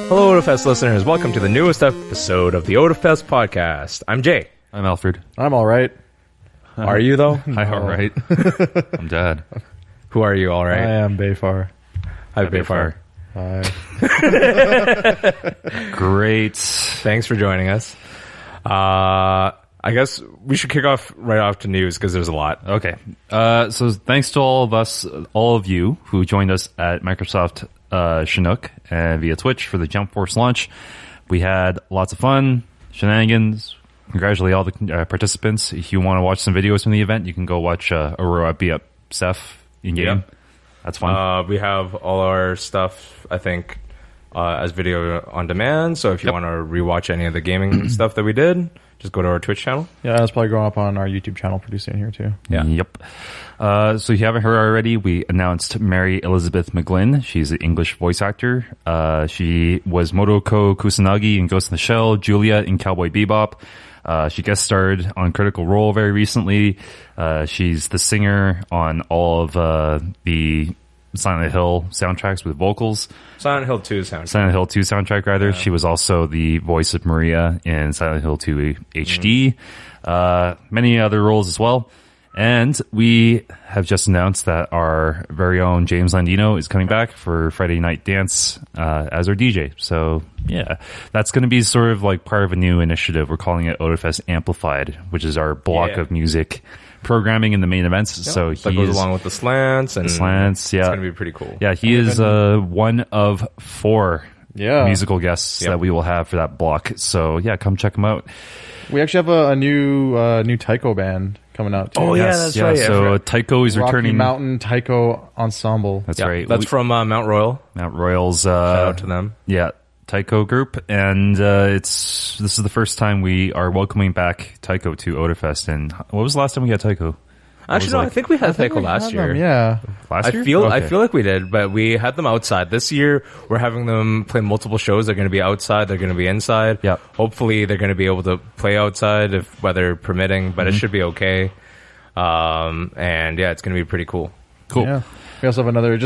Hello, Otafest listeners. Welcome to the newest episode of the Otafest podcast. I'm Jay. I'm Alfred. I'm all right. Are you, though? Hi, all right. I'm Dad. Who are you, all right? I am Behfar. Hi, Behfar. Hi. Great. Thanks for joining us. I guess we should kick off right off to news because there's a lot. Okay. So thanks to all of you who joined us at Microsoft Chinook and via Twitch for the Jump Force launch. We had lots of fun, shenanigans. Congratulate all the participants. If you want to watch some videos from the event, you can go watch Aurora beat up Seth in game. Yeah. That's fun. We have all our stuff, I think, as video on demand. So if you want to rewatch any of the gaming stuff that we did, just go to our Twitch channel. Yeah, that's probably going up on our YouTube channel pretty soon here too. Yeah. Yep. So if you haven't heard already, we announced Mary Elizabeth Mcglynn. She's an English voice actor. She was Motoko Kusanagi in Ghost in the Shell, Julia in Cowboy Bebop. She guest starred on Critical Role very recently. She's the singer on all of the Silent Hill soundtracks with vocals. Silent Hill 2 soundtrack. Silent Hill 2 soundtrack, rather. Yeah. She was also the voice of Maria in Silent Hill 2 HD. Many other roles as well. And we have just announced that our very own James Landino is coming back for Friday Night Dance as our DJ. So, yeah, that's going to be sort of like part of a new initiative. We're calling it Otafest Amplified, which is our block of music programming in the main events. Yeah, so that goes along with the slants. The slants, yeah. It's going to be pretty cool. Yeah, he is one of 4 musical guests that we will have for that block. So, yeah, come check him out. We actually have a new taiko band coming out too. Oh, yeah, that's right. So Taiko is Rocky returning. Mountain Taiko Ensemble. That's right. That's from Mount Royal. Mount Royal's. Shout out to them. Yeah, Taiko group, and this is the first time we are welcoming back Taiko to Otafest. And what was the last time we had Taiko? Actually, no, I think we had Taiko last year. Yeah. Last year? I feel like we did, but we had them outside. This year, we're having them play multiple shows. They're going to be outside. They're going to be inside. Yeah. Hopefully, they're going to be able to play outside if weather permitting, but it should be okay. And yeah, it's going to be pretty cool. Cool. Yeah. We also have another,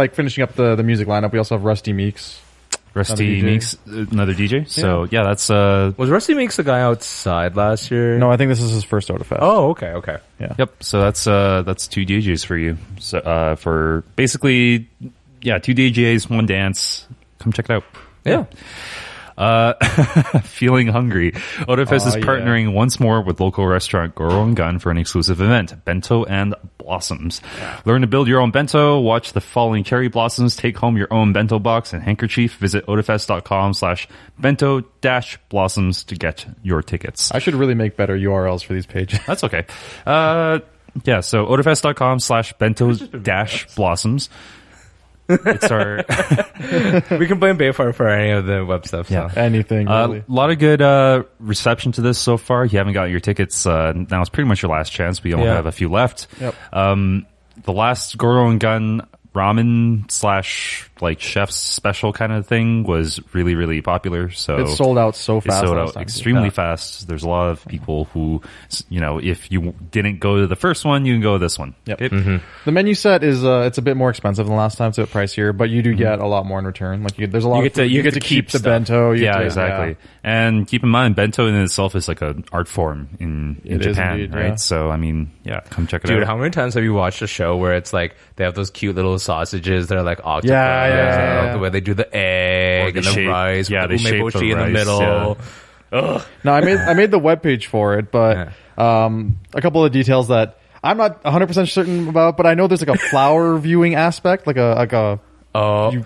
finishing up the music lineup. We also have Rusty Meeks. Rusty Meeks, another DJ. So yeah, that's Was Rusty Meeks the guy outside last year? No, I think this is his first Otafest. Oh, okay. Yeah. Yep. So that's 2 DJs for you. So for basically, 2 DJs, 1 dance. Come check it out. Yeah. Feeling hungry. Otafest is partnering once more with local restaurant Goro and Gun for an exclusive event, Bento and Blossoms. Learn to build your own bento, watch the falling cherry blossoms, take home your own bento box and handkerchief. Visit otafest.com/bento-blossoms to get your tickets. I should really make better URLs for these pages. That's okay. So otafest.com/bento-blossoms. It's our We can blame Behfar for any of the web stuff. So. Yeah. Anything, really. A lot of good reception to this so far. You haven't got your tickets. Now it's pretty much your last chance. We only have a few left. Yep. The last Goro and Gun ramen / chef's special kind of thing was really, really popular. So It sold out so fast. It sold last out time. extremely fast. There's a lot of people who, if you didn't go to the first one, you can go to this one. Yep. Okay? The menu set is it's a bit more expensive than last time. It's a bit pricier, but you do get a lot more in return. There's a lot. You get to keep the stuff. bento. Exactly. And keep in mind, bento in itself is like an art form in Japan, indeed, right? yeah. So, come check it out. Dude, how many times have you watched a show where it's like they have those cute little sausages that are like octopus? Yeah. The way they do the egg and the rice. Yeah, they with the shape umeboshi the in the rice, middle. yeah. No, I made the webpage for it, but a couple of details that I'm not 100% certain about, but I know there's a flower viewing aspect, maybe you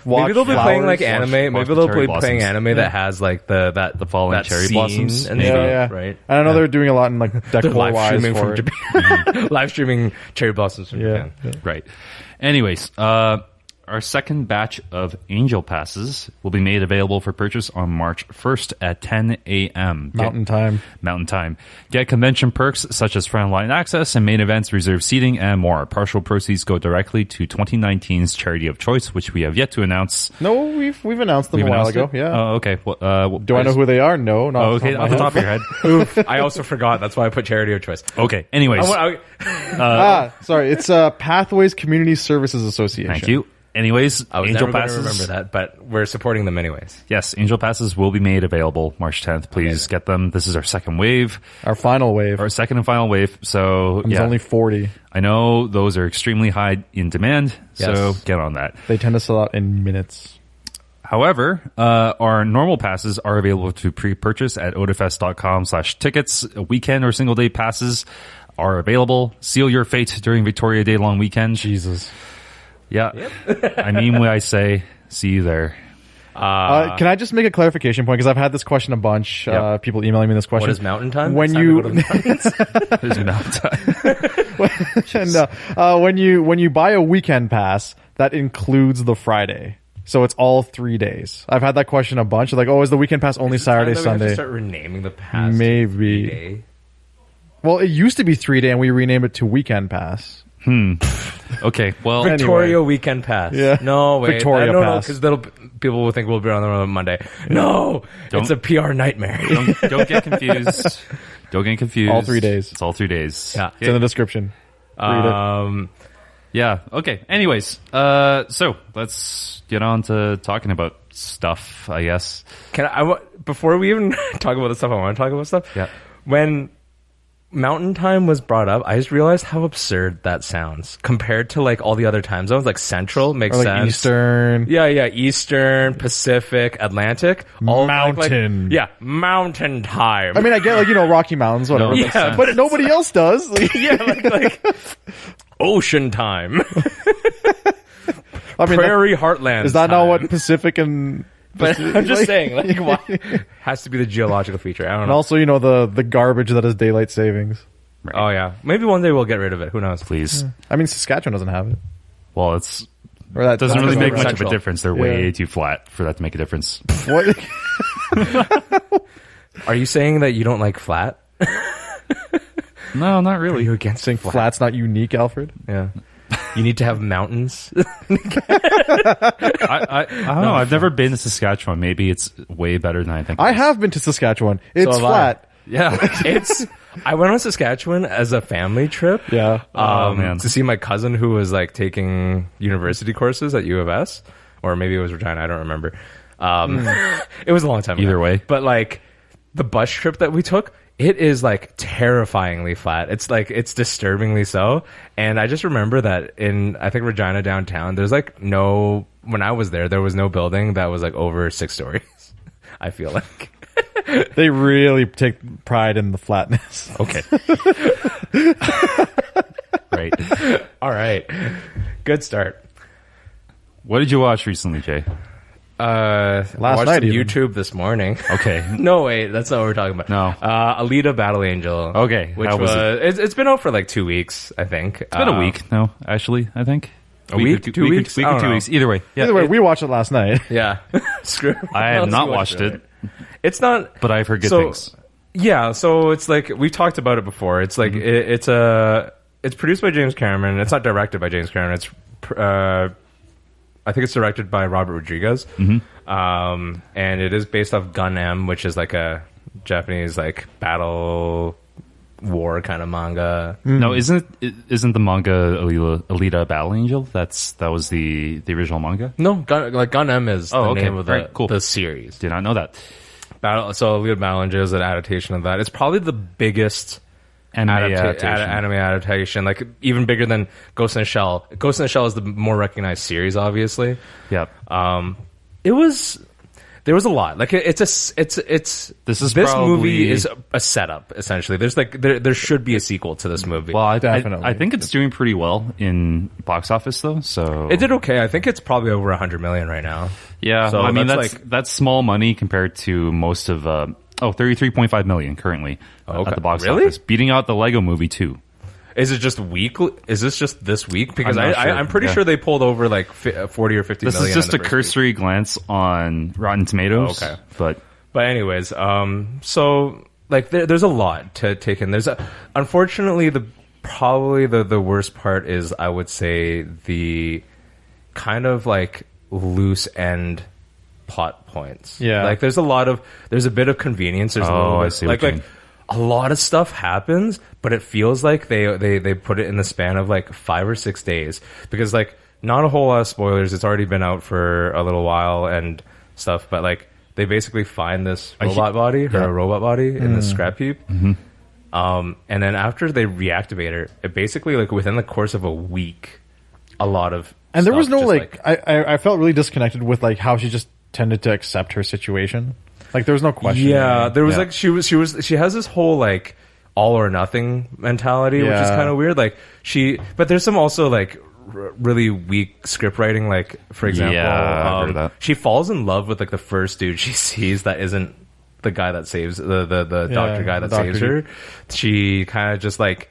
watch they'll be playing flowers, anime. watch Maybe the they'll cherry be playing blossoms. anime that has the falling that cherry scene blossoms. and Yeah, stuff, yeah. right? And I know they're doing a lot in They're decor live wise streaming for from it. Japan. Live streaming cherry blossoms from Japan. Right. Anyways, our second batch of Angel Passes will be made available for purchase on March 1st at 10 a.m. Mountain time. Get convention perks such as frontline access and main events, reserved seating, and more. Partial proceeds go directly to 2019's charity of choice, which we have yet to announce. No, we've announced them a while ago. Yeah. Oh, okay. Well, Do I know who they are? No, not okay, off the top of your head. Oof, I also forgot. That's why I put charity of choice. Okay. Anyways, Sorry. It's Pathways Community Services Association. thank you. Anyways, I was Angel never going to Passes. remember that, but we're supporting them anyways. Yes, Angel Passes will be made available March 10th. Please get them. This is our second wave, Our final wave. our second and final wave. So There's yeah, only 40. I know those are extremely high in demand. So Yes. get on that. They tend to sell out in minutes. However, our normal passes are available to pre-purchase at otafest.com/tickets. Weekend or single day passes are available. Seal your fate during Victoria Day long weekend. Jesus. Yeah. I mean when I say see you there. Can I just make a clarification point? Because I've had this question a bunch. Yep. People emailing me this question. What is mountain time? When It's time you to go to the mountains. There's no time. and when you buy a weekend pass, that includes the Friday. So it's all 3 days. I've had that question a bunch. Like, oh, is the weekend pass only Saturday, Time that we have to Sunday? start renaming the pass. Maybe. To 3-day. Well, it used to be 3 day, and we renamed it to weekend pass. Okay, well, Victoria weekend pass. Yeah. No, wait. Victoria no, pass. because people will think we'll be on the road on Monday. No, it's a PR nightmare. don't get confused. Don't get confused. All 3 days. It's all 3 days. It's Yeah. in the description. Read it. Yeah. Okay. Anyways, so let's get on to talking about stuff, I guess. Before we even talk about the stuff I want to talk about stuff? Yeah. When Mountain Time was brought up, I just realized how absurd that sounds compared to like all the other time zones. Like Central makes Or like sense. Eastern. Yeah, Eastern, Pacific, Atlantic. All Mountain. Mountain Time. I mean, I get like, Rocky Mountains, whatever. No, makes sense. But nobody else does. yeah, like Ocean Time. I mean, Prairie Heartland. is that time. not what Pacific and... But I'm just like- saying, like, why has to be the geological feature? I don't And know. also, the garbage that is daylight savings. Oh yeah, maybe one day we'll get rid of it. Who knows? Please. I mean, Saskatchewan doesn't have it. Well, it's Or that doesn't really that's make not much of a Central. difference. They're way too flat for that to make a difference. What? Are you saying that you don't like flat? No, not really. You're against Saying flat's not unique, Alfred? Yeah. You need to have mountains. I don't know. I've never been to Saskatchewan. Maybe it's way better than I think. I have been to Saskatchewan. It's have I. flat. Yeah. I went on Saskatchewan as a family trip. Yeah. Man. To see my cousin who was like taking university courses at U of S, or maybe it was Regina. I don't remember. It was a long time ago. Either way. But like the bus trip that we took, it is like terrifyingly flat. It's like, it's disturbingly so. And I just remember that in, I think Regina downtown, there's like when I was there was no building that was like over 6 stories. I feel like. They really take pride in the flatness. Okay. Right. All right. Good start. What did you watch recently, Jay? Last night some even. YouTube this morning. Okay. No, wait, that's not what we're talking about. No. Alita Battle Angel. Okay, Which how was it's been out for like 2 weeks, I think. It's been a week. No, actually, I think. A week? 2 weeks? Week I or don't 2 know. weeks. Either way. Yeah. Either way, we watched it last night. Yeah. Screw. I have not watched it, It's not. but I've heard good so, things. Yeah, so it's like we've talked about it before. It's like it's produced by James Cameron. It's not directed by James Cameron. It's I think it's directed by Robert Rodriguez. And it is based off Gun M, which is like a Japanese like battle war kind of manga. No, isn't the manga Alita Battle Angel? That was the original manga. No, Gun M is the name of Right, cool. the series. Did not know that. So Alita Battle Angel is an adaptation of that. It's probably the biggest Anime adaptation. anime adaptation, like even bigger than Ghost in the Shell. Ghost in the Shell is the more recognized series, obviously. Yep. There was a lot. Like this probably- movie is a setup essentially. There's like there should be a sequel to this movie. Well, Definitely. I think it's doing pretty well in box office though. So It did okay. I think it's probably over 100 million right now. Yeah, So I mean that's that's small money compared to most of 33.5 million currently Okay. at the box Really? office, beating out the Lego Movie too. Is it just weekly? Is this just this week? Because I'm not sure. I'm pretty Yeah. sure they pulled over like 40 or 50 This million. is just in a the first week. cursory glance on Rotten Tomatoes. Okay. But But anyways, so like there's a lot to take in. Unfortunately, probably the worst part is, I would say, the kind of like loose end plot points. Yeah. Like there's a bit of convenience. There's a little bit, I see what you mean. a lot of stuff happens, but it feels like they put it in the span of like 5 or 6 days, because like not a whole lot of spoilers. It's already been out for a little while and stuff, but like they basically find this robot body in this scrap heap. And then after they reactivate her, it basically like within the course of a week, a lot of and there was stuff no just, I felt really disconnected with like how she just tended to accept her situation. Like there was no question. Yeah, there was like she has this whole like all or nothing mentality, which is kind of weird. Like but there's some also like really weak script writing. Like for example, she falls in love with like the first dude she sees that isn't the guy that saves the doctor guy that saves her. She kind of just like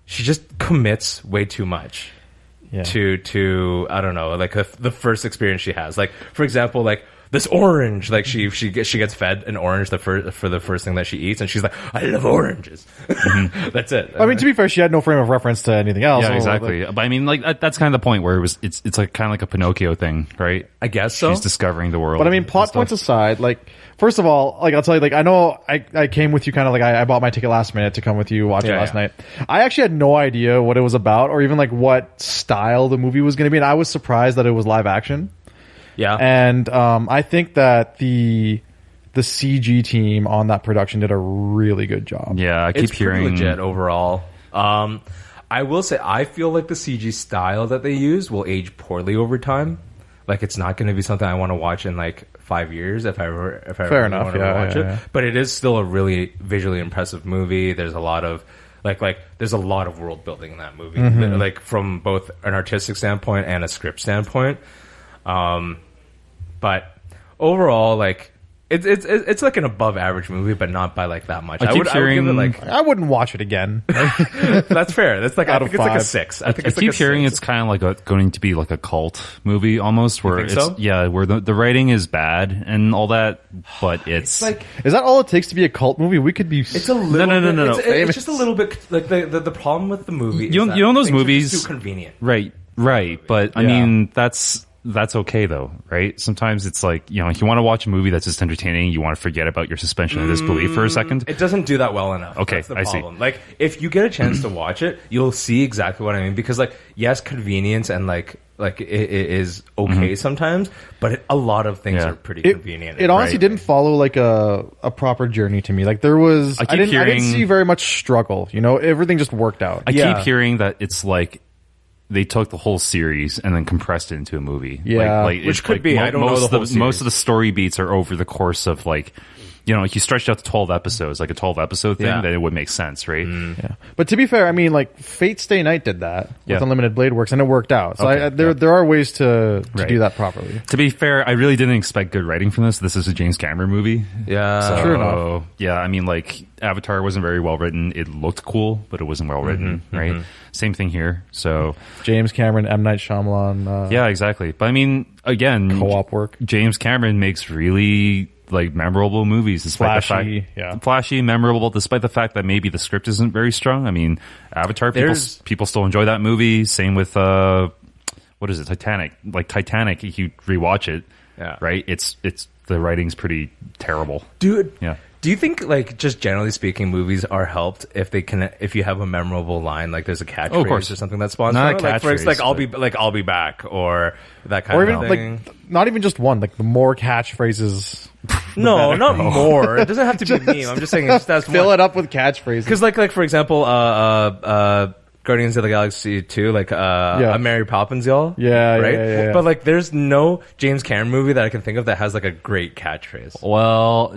she just commits way too much to I don't know, like the first experience she has. Like for example, like this orange, like she gets fed an orange for the first thing that she eats, and she's like, I love oranges. That's it. I mean, to be fair, she had no frame of reference to anything else. Yeah, exactly. But I mean, like that's kind of the point where it's like kind of like a Pinocchio thing, right? I guess so. She's discovering the world. But I mean, plot points aside, like first of all, like I'll tell you, like I know I came with you kind of like I bought my ticket last minute to come with you watch it last night. I actually had no idea what it was about or even like what style the movie was going to be, and I was surprised that it was live action. Yeah, and I think that the CG team on that production did a really good job. Yeah, I keep hearing pretty legit overall. I will say I feel like the CG style that they use will age poorly over time. Like it's not going to be something I want to watch in like 5 years if I Fair enough, want to watch it. But it is still a really visually impressive movie. There's a lot of there's a lot of world building in that movie, like from both an artistic standpoint and a script standpoint. But overall, like it's like an above average movie, but not by like that much. I would give it like I wouldn't watch it again. That's fair. That's like out I of think it's 5. like a 6. I think I it's keep like a hearing 6. it's kind of like going to be like a cult movie almost, where think it's so? where the writing is bad and all that, but it's like Is that all it takes to be a cult movie? We could be. it's a little No. It's just a little bit like the problem with the movie. You know those things are movies- just too convenient. right. But I mean that's okay though, right? Sometimes it's like, you want to watch a movie that's just entertaining. You want to forget about your suspension of disbelief for a second. It doesn't do that well enough. Okay, That's the I see. problem. Like, if you get a chance to watch it, you'll see exactly what I mean. Because, like, yes, convenience and like it is okay sometimes, but a lot of things are pretty convenient. It honestly didn't follow like a proper journey to me. Like there was, I didn't see very much struggle. Everything just worked out. I keep hearing that it's like they took the whole series and then compressed it into a movie. Yeah. Which could be. I don't know the whole series. Most of the story beats are over the course of like, if you stretched out to 12 episodes, like a 12 episode thing, then it would make sense, right? Yeah. But to be fair, I mean, like Fate Stay Night did that with Unlimited Blade Works, and it worked out. So there are ways to do that properly. To be fair, I really didn't expect good writing from this. This is a James Cameron movie. Yeah. So, True enough. Yeah, I mean, like Avatar wasn't very well written. It looked cool, but it wasn't well written, right? Same thing here. So James Cameron, M. Night Shyamalan. yeah, exactly. But I mean, again, co-op work. James Cameron makes really like memorable movies, despite Flashy, the fact, flashy, memorable, despite the fact that maybe the script isn't very strong. I mean, Avatar, people still enjoy that movie. Same with what is it, Titanic? Like Titanic, if you rewatch it, right? It's the writing's pretty terrible, dude. Yeah. Do you think, like, just generally speaking, movies are helped if you have a memorable line, like there's a catchphrase or something that spawns? Not from it? a Like, for instance, catchphrase, I'll be back, or that kind Or of even thing. like not even just one. Like the more catchphrases. No, not more. It doesn't have to be a meme. I'm just saying, it just has Fill it up with catchphrases. Because, like for example, Guardians of the Galaxy 2, like Mary Poppins, y'all. Yeah, right. yeah. But like, there's no James Cameron movie that I can think of that has like a great catchphrase. Well,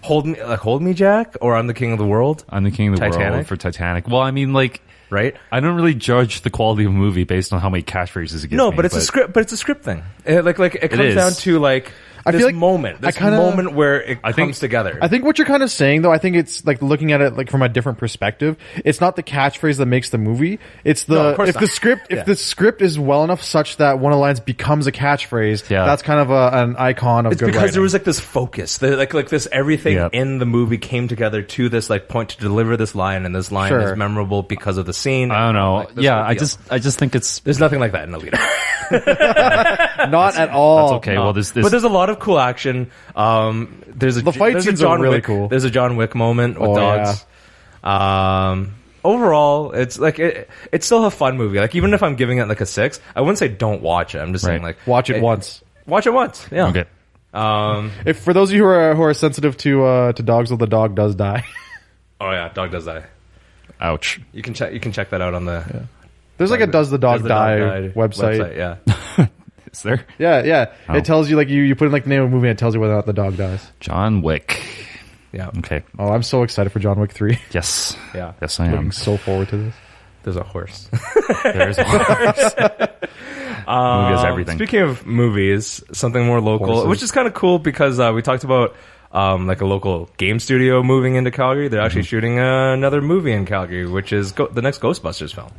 Hold me, Jack, or I'm the king of the world. I'm the king of the Titanic? world for Titanic. Well, I mean, like, Right? I don't really judge the quality of a movie based on how many catchphrases it gives No, me, but it's a script. But it's a script thing. It comes is. down to like I this feel like moment. This moment where it comes together. I think what you're kind of saying, though, I think it's like looking at it like from a different perspective. It's not the catchphrase that makes the movie. It's the if the script is well enough such that one of the lines becomes a catchphrase. That's kind of an icon of it's good because writing. there was like this focus, like this everything in the movie came together to this like point to deliver this line, and this line is memorable because of the scene. I don't know. Like, I just think it's there's nothing like that in Alita. Not at all. That's okay. No. Well, but there's a lot of cool action. The fight scenes are really cool. There's a John Wick moment with dogs. overall, it's like it's still a fun movie. Like even if I'm giving it like a 6, I wouldn't say don't watch it. I'm just saying like watch it once. Watch it once. Yeah. Okay. If for those of you who are sensitive to dogs, well, the dog does die. Oh yeah, dog does die. Ouch. You can check that out on the. Yeah. There's like a Does the Dog Die website. Yeah. Is there? Yeah. Oh. It tells you like you put in like the name of the movie and it tells you whether or not the dog dies. John Wick. Yeah. Okay. Oh, I'm so excited for John Wick 3. Yes. Yeah. Yes, I am. Looking so forward to this. There's a horse. There's a horse. Movie is everything. Speaking of movies, something more local, Horses. which is kind of cool because we talked about like a local game studio moving into Calgary. They're actually shooting another movie in Calgary, which is the next Ghostbusters film.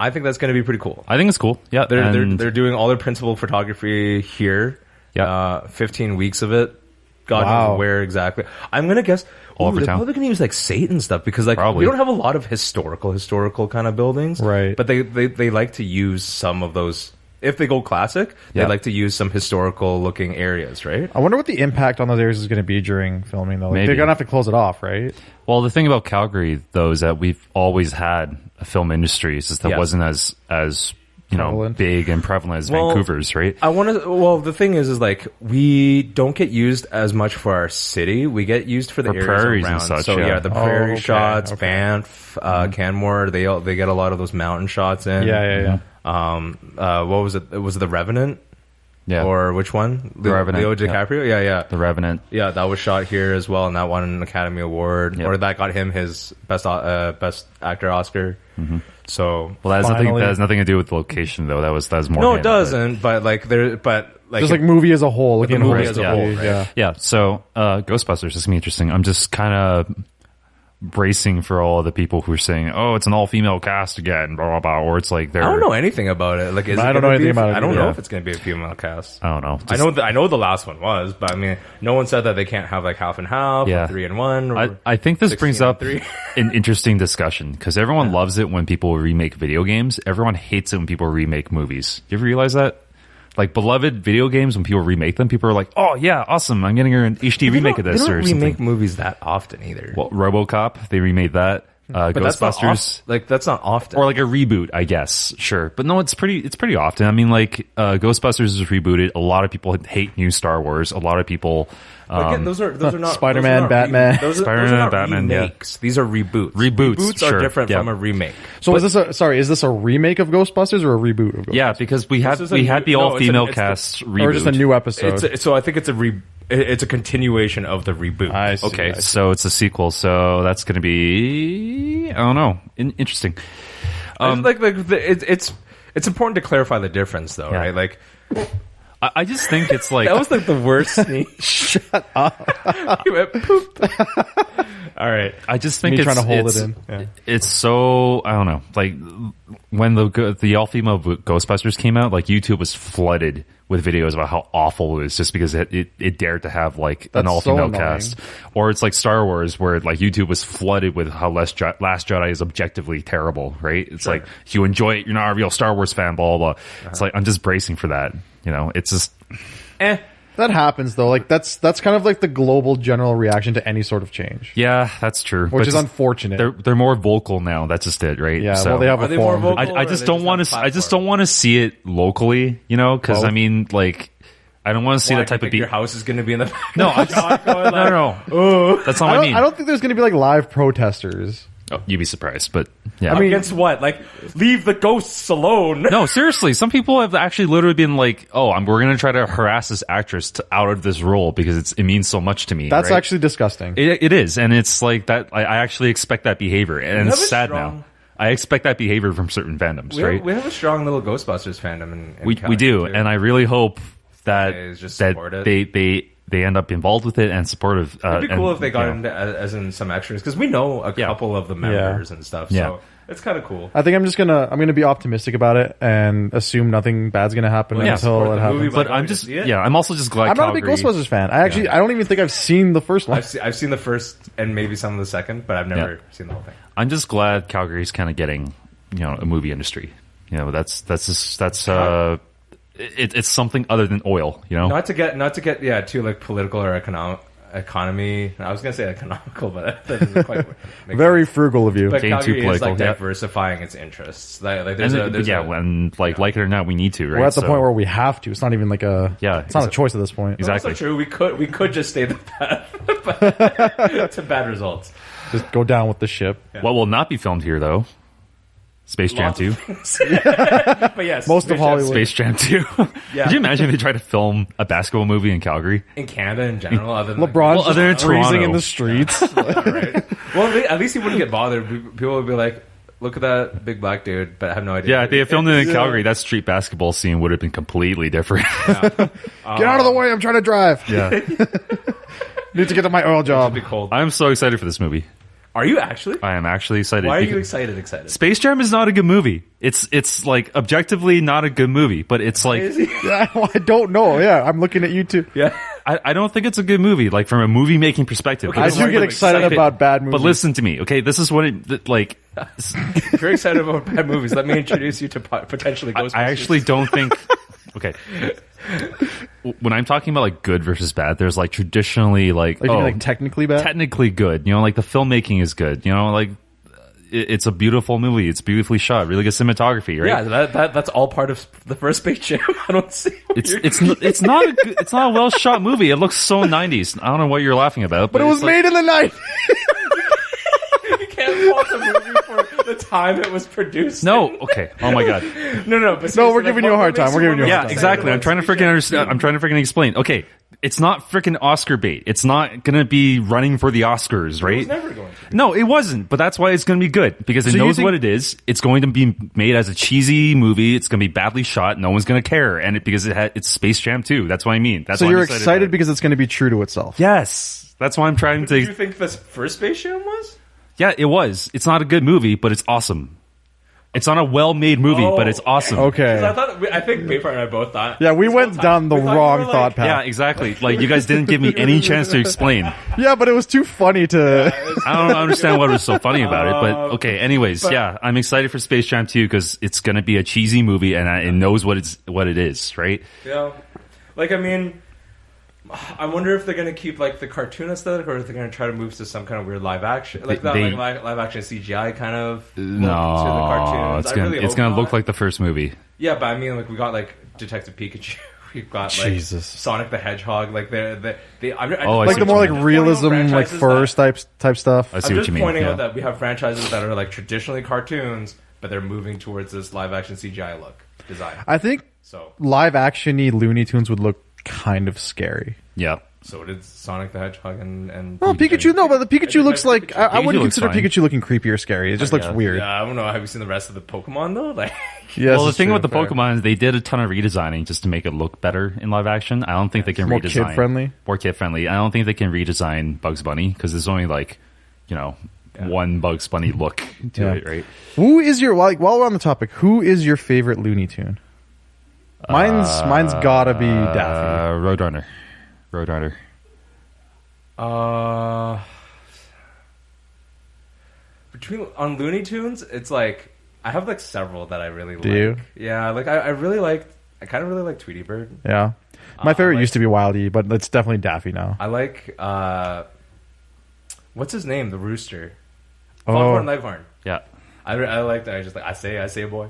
I think that's going to be pretty cool. I think it's cool. Yeah, They're doing all their principal photography here. Yeah. 15 weeks of it. God Wow. knows where exactly. I'm gonna guess. All over They're town. probably gonna use like Satan stuff because like Probably. we don't have a lot of historical kind of buildings, Right. But they like to use some of those. If they go classic, Yeah. they like to use some historical looking areas, right? I wonder what the impact on those areas is going to be during filming, though. Like, Maybe. they're going to have to close it off, right? Well, the thing about Calgary, though, is that we've always had a film industry. It's just that Yes. wasn't as Prevalent. big and prevalent as Well, Vancouver's, right? I want to. Well, the thing is like we don't get used as much for our city. We get used for the For areas prairies around. and such, So yeah. the prairie okay, shots, okay. Banff, Canmore. They get a lot of those mountain shots in. Yeah. What was it? Was it The Revenant? Yeah. Or which one? The Revenant, Leo DiCaprio? Yeah. The Revenant. Yeah, that was shot here as well, and that won an Academy Award. Yep. Or that got him his best actor Oscar. Mm-hmm. So Well, that Finally. has nothing to do with the location, though. That was more. no, him, it doesn't. But like Just like movie as a whole. the looking movie at as a yeah. whole, movie, right? yeah. Yeah, so Ghostbusters is gonna be interesting. I'm just kind of bracing for all the people who are saying, "Oh, it's an all-female cast again," blah blah blah, or it's like they're. I don't know anything about it. Like, I don't know anything about it I don't either. know if it's going to be a female cast. I don't know. I know the last one was, but I mean, no one said that they can't have like half and half, Yeah. or 3 and 1. Or I think this 16 brings and up 3. an interesting discussion because everyone loves it when people remake video games. Everyone hates it when people remake movies. You ever realize that? Like beloved video games, when people remake them, people are like, "Oh yeah, awesome! I'm getting an HD remake of this They or don't remake something." movies that often either. Well, RoboCop, they remade that. but that's not Ghostbusters, like that's not often. or like a reboot, I guess. Sure, but no, it's pretty often. I mean, like Ghostbusters is rebooted. A lot of people hate new Star Wars. A lot of people. Again, those are not Spider-Man, those are not Batman. Those are Spider-Man, not Batman, yeah. remakes. These are reboots. Reboots, Reboots sure, are different yeah. from a remake. So is this a remake of Ghostbusters or a reboot of Ghostbusters? Yeah, because we had is the no, all-female it's a- cast reboot. Or just a new episode? So I think it's a continuation of the reboot. I see. Okay, so it's a sequel. So that's going to be, I don't know, interesting. I just it's important to clarify the difference, though, Yeah. right? Like I just think it's like that was like the worst sneeze. Shut up. You went poop. All right. I just think Me it's trying to hold it's, it in. Yeah. It's so I don't know. Like when the all-female Ghostbusters came out, like YouTube was flooded with videos about how awful it was, just because it dared to have like an That's all-female so cast. Or it's like Star Wars, where like YouTube was flooded with how Last Jedi is objectively terrible. Right? It's like if you enjoy it, you're not a real Star Wars fan. Blah blah blah. It's like I'm just bracing for that. You know, it's just. That happens though. Like that's kind of like the global general reaction to any sort of change, Yeah, that's true. which is just- unfortunate. They're more vocal now. That's just it, right? Yeah, So- well, they have Are a they more form. vocal? I Or just they don't just want have to. a I just platform? don't want to see it locally, you know, because Well- I mean, like, I don't want to see Why, that type you of think your house is going to be in the back. No, no. That's not what I mean. I don't think there's going to be like live protesters. Oh, you'd be surprised, but yeah. I mean- Against what? Like, leave the ghosts alone. no, seriously. Some people have actually literally been like, "Oh, we're going to try to harass this actress out of this role because it means so much to me." That's right? actually disgusting. it is, and it's like that. I actually expect that behavior, and We it's have a sad strong- now. I expect that behavior from certain fandoms, right? We have a strong little Ghostbusters fandom in We Calgary, do, too. and I really hope that Is just that support it. they end up involved with it and supportive. It'd be cool and, if they got you know, into as in some extras because we know a Yeah. couple of the members and stuff. So Yeah. it's kind of cool. I think I'm gonna be optimistic about it and assume nothing bad's gonna happen Well, yeah, until support it the happens. movie, But going I'm to just see it. yeah. I'm also just glad. I'm not a big Calgary- Ghostbusters fan. I don't even think I've seen the first one. I've seen the first and maybe some of the second, but I've never Yeah. seen the whole thing. I'm just glad Calgary's kind of getting a movie industry. You know, that's it's something other than oil. You know, Not to get too like political or economy. I was gonna say economical, but that doesn't quite make Very sense. frugal of you. But Getting too Calgary is like political, yeah. diversifying its interests. When like it or not, we need to. Right? We're at the point where we have to. It's not even like a. Yeah, It's not a choice at this point. Exactly. Also true. We could just stay the path to bad results. Just go down with the ship. What will not be filmed here, though? Space Jam 2. But yes, Most of Hollywood. Space Jam 2. Yeah. Could you imagine if they tried to film a basketball movie in Calgary? in Canada in general, other than LeBron's other than just freezing Toronto. in the streets. right? Well, at least he wouldn't get bothered. People would be like, "Look at that big black dude," but I have no idea. Yeah, if they had filmed it in Calgary, that street basketball scene would have been completely different. Get out of the way! I'm trying to drive. Yeah. Need to get to my oil job. It'd be cold. I'm so excited for this movie. Are you actually? I am actually excited. Why are you because excited? Space Jam is not a good movie. It's like objectively not a good movie, but it's like Yeah, well, I don't know. Yeah, I'm looking at you too. Yeah. I don't think it's a good movie, like from a movie making perspective. Okay, I This do is get what- excited about bad movies. But listen to me, okay? This is what it like. If you're excited about bad movies, let me introduce you to potentially Ghostbusters. I actually don't think. Okay, when I'm talking about like good versus bad, there's like traditionally like Like, you mean, like technically bad. technically good. You know, like the filmmaking is good. You know, like it's a beautiful movie. It's beautifully shot. Really good cinematography. Right? Yeah, that's all part of the first Space Jam. I don't see. It's not a good, it's not a well shot movie. It looks so 90s. I don't know what you're laughing about, but it was it's like- made in the night. You can't fault the movie for the time it was produced. No, okay. Oh my god. no. But No, we're giving you a hard time. We're giving you a hard Yeah, time. exactly. I'm trying to freaking understand. I'm trying to freaking explain. Okay, it's not freaking Oscar bait. It's not gonna be running for the Oscars, right? It was never going to. No, it wasn't. But that's why it's gonna be good because it So you knows think- what it is. It's going to be made as a cheesy movie. It's gonna be badly shot. No one's gonna care, and because it's Space Jam 2. That's what I mean. That's So why I'm you're about excited it. because it's going to be true to itself. Yes, that's why I'm trying Did you to. think this first Space Jam was? Yeah, it was. It's not a good movie, but it's awesome. It's not a well-made movie, but it's awesome. Okay. 'Cause I think Behfar and I both thought. Yeah, we this went whole time- down the we thought you wrong were like- thought path. Yeah, exactly. Like you guys didn't give me any chance to explain. Yeah, but it was too funny to. I don't understand what was so funny about it, but okay. Anyways, yeah, I'm excited for Space Jam 2 because it's gonna be a cheesy movie and it knows what it is, right? Yeah. Like, I mean, I wonder if they're going to keep, like, the cartoon aesthetic or if they're going to try to move to some kind of weird live action. Like, They- live action CGI kind of look No, to the cartoons. it's I gonna really it's hope gonna not. look like the first movie. Yeah, but I mean, like, we got, like, Detective Pikachu. We've got, like, Jesus. Sonic the Hedgehog. Like, I Oh, I just see Like what the you more like mean. Just realism, pointing out like franchises first type stuff. I see I'm what just you mean. pointing Yeah. out that we have franchises that are, like, traditionally cartoons, but they're moving towards this live action CGI look design. I think So live actiony Looney Tunes would look kind of scary. Yeah. So did Sonic the Hedgehog and Well, Pikachu, no, but the Pikachu looks like I Pikachu wouldn't looks consider fine. Pikachu looking creepy or scary. It just looks Yeah. weird. Yeah, I don't know. Have you seen the rest of the Pokemon though? Like, Yes, Well, the it's thing true, with the fair. Pokemon is they did a ton of redesigning just to make it look better in live action. I don't think they can More redesign kid-friendly? More kid friendly. I don't think they can redesign Bugs Bunny because there's only like, one Bugs Bunny look to Yeah. it, right? Who is your while we're on the topic? Who is your favorite Looney Tune? Mine's gotta be Daffy. Roadrunner. between on Looney Tunes, it's like I have like several that I really like. Do you? Yeah, like I really liked. I kind of really like Tweety Bird. Yeah, my favorite like- used to be Wild E, but it's definitely Daffy now. I like what's his name? The rooster. Oh. Foghorn Leghorn. Yeah. I like that. I just like I say boy.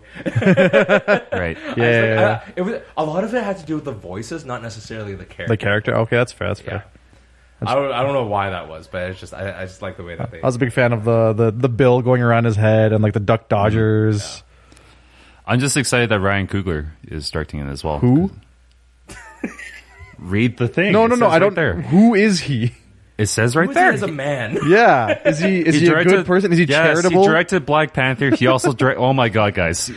Right. Yeah, It was a lot of it had to do with the voices, not necessarily the character. the character. Okay, that's fair. That's Yeah. fair. I don't know why that was, but it's just I just like the way that they. I was a big fan of the bill going around his head and like the Duck Dodgers. I'm just excited that Ryan Coogler is directing it as well. Who? Read the thing. No, It no, says no. I right don't. There. Who is he? It says right Who is he there. as a man? Yeah, is he a directed- good person? Is he yes, charitable? He directed Black Panther. He also oh my god, guys.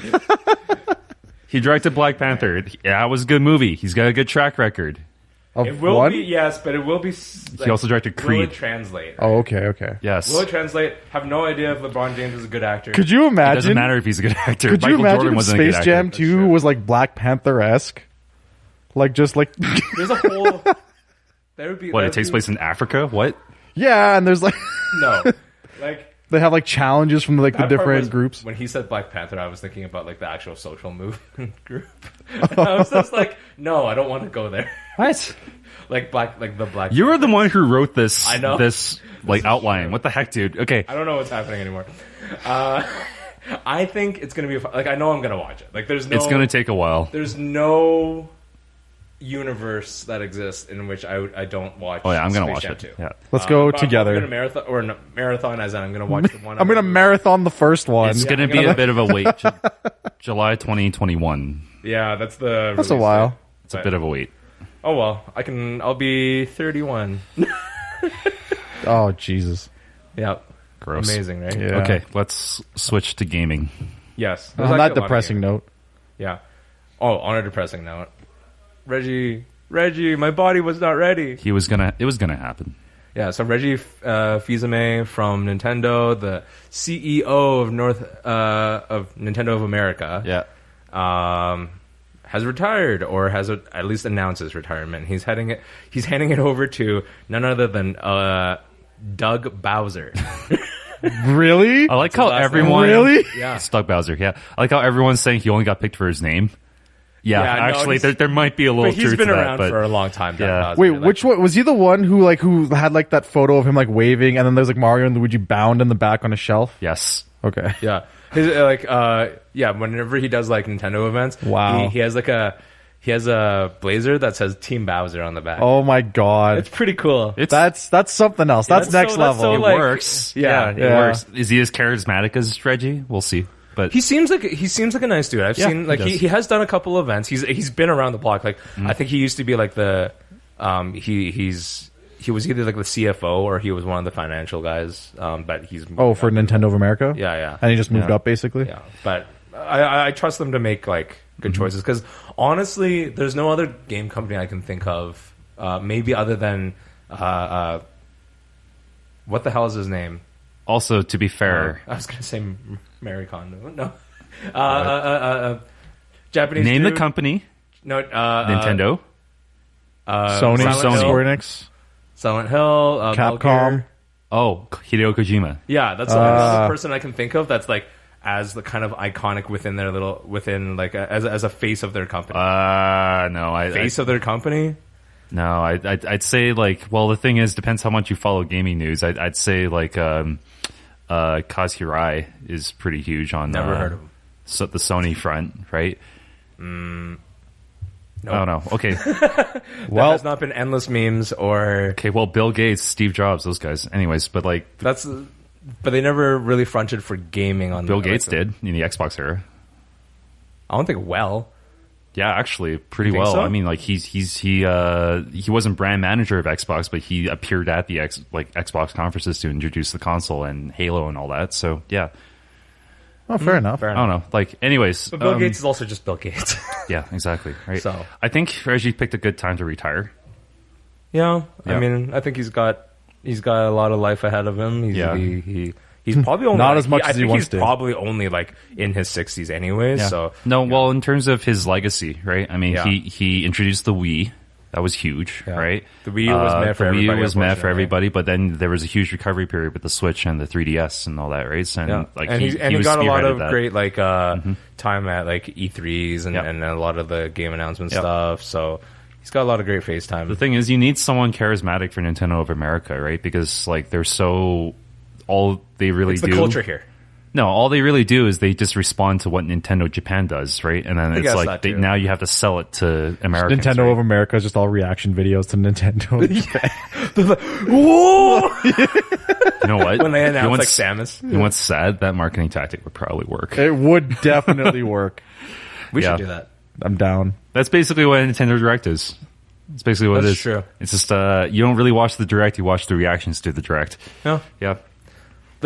He directed Black Panther. Yeah, it was a good movie. He's got a good track record. Of It will one? be yes, but it will be. Like, also directed Will Creed. it translate? Oh, okay. Yes. Will it translate? Have no idea if LeBron James is a good actor. Could you It doesn't imagine? matter if he's a good actor. Could Michael you imagine Jordan if wasn't a good Space Jam actor. 2 was like Black Panther-esque? Like just like There's a whole. There would be. What? there It would takes be- place in Africa? What? yeah, and there's like No, like They have like challenges from like the That part different was- groups. When he said Black Panther, I was thinking about like the actual social movement group. I was just like, no, I don't want to go there. What? Like the black. You were the one who wrote this. I know. This like outline. true. What the heck, dude? Okay. I don't know what's happening anymore. I think it's gonna be like I know I'm gonna watch it. Like there's no. It's gonna take a while. There's no universe that exists in which I don't watch. Oh yeah, I'm gonna Space watch Jam it. 2. Yeah. Let's go But together. I'm gonna marathon or no, marathon as in I'm gonna watch the one. I'm gonna marathon the first one. It's gonna I'm be gonna- a bit of a wait. July 2021. Yeah, that's the. That's a release while. date. It's a bit of a wait. Oh well, I'll be 31. Oh Jesus. Yeah. Gross. Amazing, right? Yeah. Okay, let's switch to gaming. Yes. There's On actually that a lot of depressing gaming. note. Yeah. Oh, on a depressing note. Reggie, my body was not ready. It was gonna happen. Yeah, so Reggie Fils-Aime from Nintendo, the CEO of Nintendo of America, has retired or has at least announced his retirement. He's handing it over to none other than Doug Bowser. Really? I like how last name. everyone Really? Yeah. It's Doug Bowser. Yeah, I like how everyone's saying he only got picked for his name. Yeah, Yeah, no, actually, he's- there might be a little But he's truth been to that. around But for a long time. Doug Yeah. Bowser. Wait, Like, which one was he? The one who had like that photo of him like waving, and then there's like Mario and Luigi bound in the back on a shelf. yes, Okay. Yeah, his whenever he does like Nintendo events, Wow. he has a blazer that says Team Bowser on the back. Oh my God. It's pretty cool. it's That's something else. That's that's next so- that's level. so, it like- works. yeah. it Yeah. works. Is he as charismatic as Reggie? We'll see. But He seems like a nice dude. I've Yeah, seen like he does. he has done a couple events. He's been around the block. Like Mm-hmm. I think he used to be like the he was either like the CFO or he was one of the financial guys. But he's Oh, for Nintendo of America. yeah. And he just moved Yeah. up basically. Yeah, but I trust them to make like good choices because honestly, there's no other game company I can think of, maybe other than what the hell is his name? also, to be fair, I was gonna say Mary Kondo. No, Japanese. name the dude. company. No, Nintendo. Sony, Silent Hill. Square Enix, Silent Hill, Metal Capcom. Gear. Oh, Hideo Kojima. Yeah, that's the only person I can think of that's like as the kind of iconic within their as a face of their company. No, Of their company. No, I'd say like, well, the thing is, depends how much you follow gaming news. I'd say like, Kaz Hirai is pretty huge on Never heard of him. So the Sony front, right? Nope. Oh no. Okay. There has not been endless memes or Okay. Well, Bill Gates, Steve Jobs, those guys. Anyways, but like but they never really fronted for gaming on. Bill Gates did in the Xbox era. I don't think well. Yeah, actually, pretty You think well. so? I mean, like he wasn't brand manager of Xbox, but he appeared at the Xbox conferences to introduce the console and Halo and all that. So yeah, Oh, fair enough. Fair I don't know. Like, anyways, But Bill Gates is also just Bill Gates. yeah, exactly. Right. So- I think Reggie picked a good time to retire. Yeah, Yeah. I mean, I think he's got a lot of life ahead of him. Yeah. He's probably only Not as much as he I think once he's did. probably only like in his 60s anyways. Yeah. So No, well, in terms of his legacy, right? I mean, Yeah. he introduced the Wii. That was huge, Yeah. right? The Wii U was meant for the Wii U everybody, was meant for unfortunately. everybody, but then there was a huge recovery period with the Switch and the 3DS and all that, right? And yeah, like and he he was got a lot spearheaded of that. great like time at like E3s and, Yep. and a lot of the game announcement Yep. stuff. So he's got a lot of great face time. The thing is, you need someone charismatic for Nintendo of America, right? Because like they're so all they really It's do. the culture here. No, all they really do is they just respond to what Nintendo Japan does, right? And then it's guess like that too. now you have to sell it to Americans. Nintendo right? of America is just all reaction videos to Nintendo. You know what? When they You announce know like what's- Samus, You know what's sad? That marketing tactic would probably work. It would definitely work. we Yeah. should do that. I'm down. That's basically what a Nintendo Direct is. It's basically what it That's is. true. It's just you don't really watch the Direct; you watch the reactions to the Direct. No. Yeah,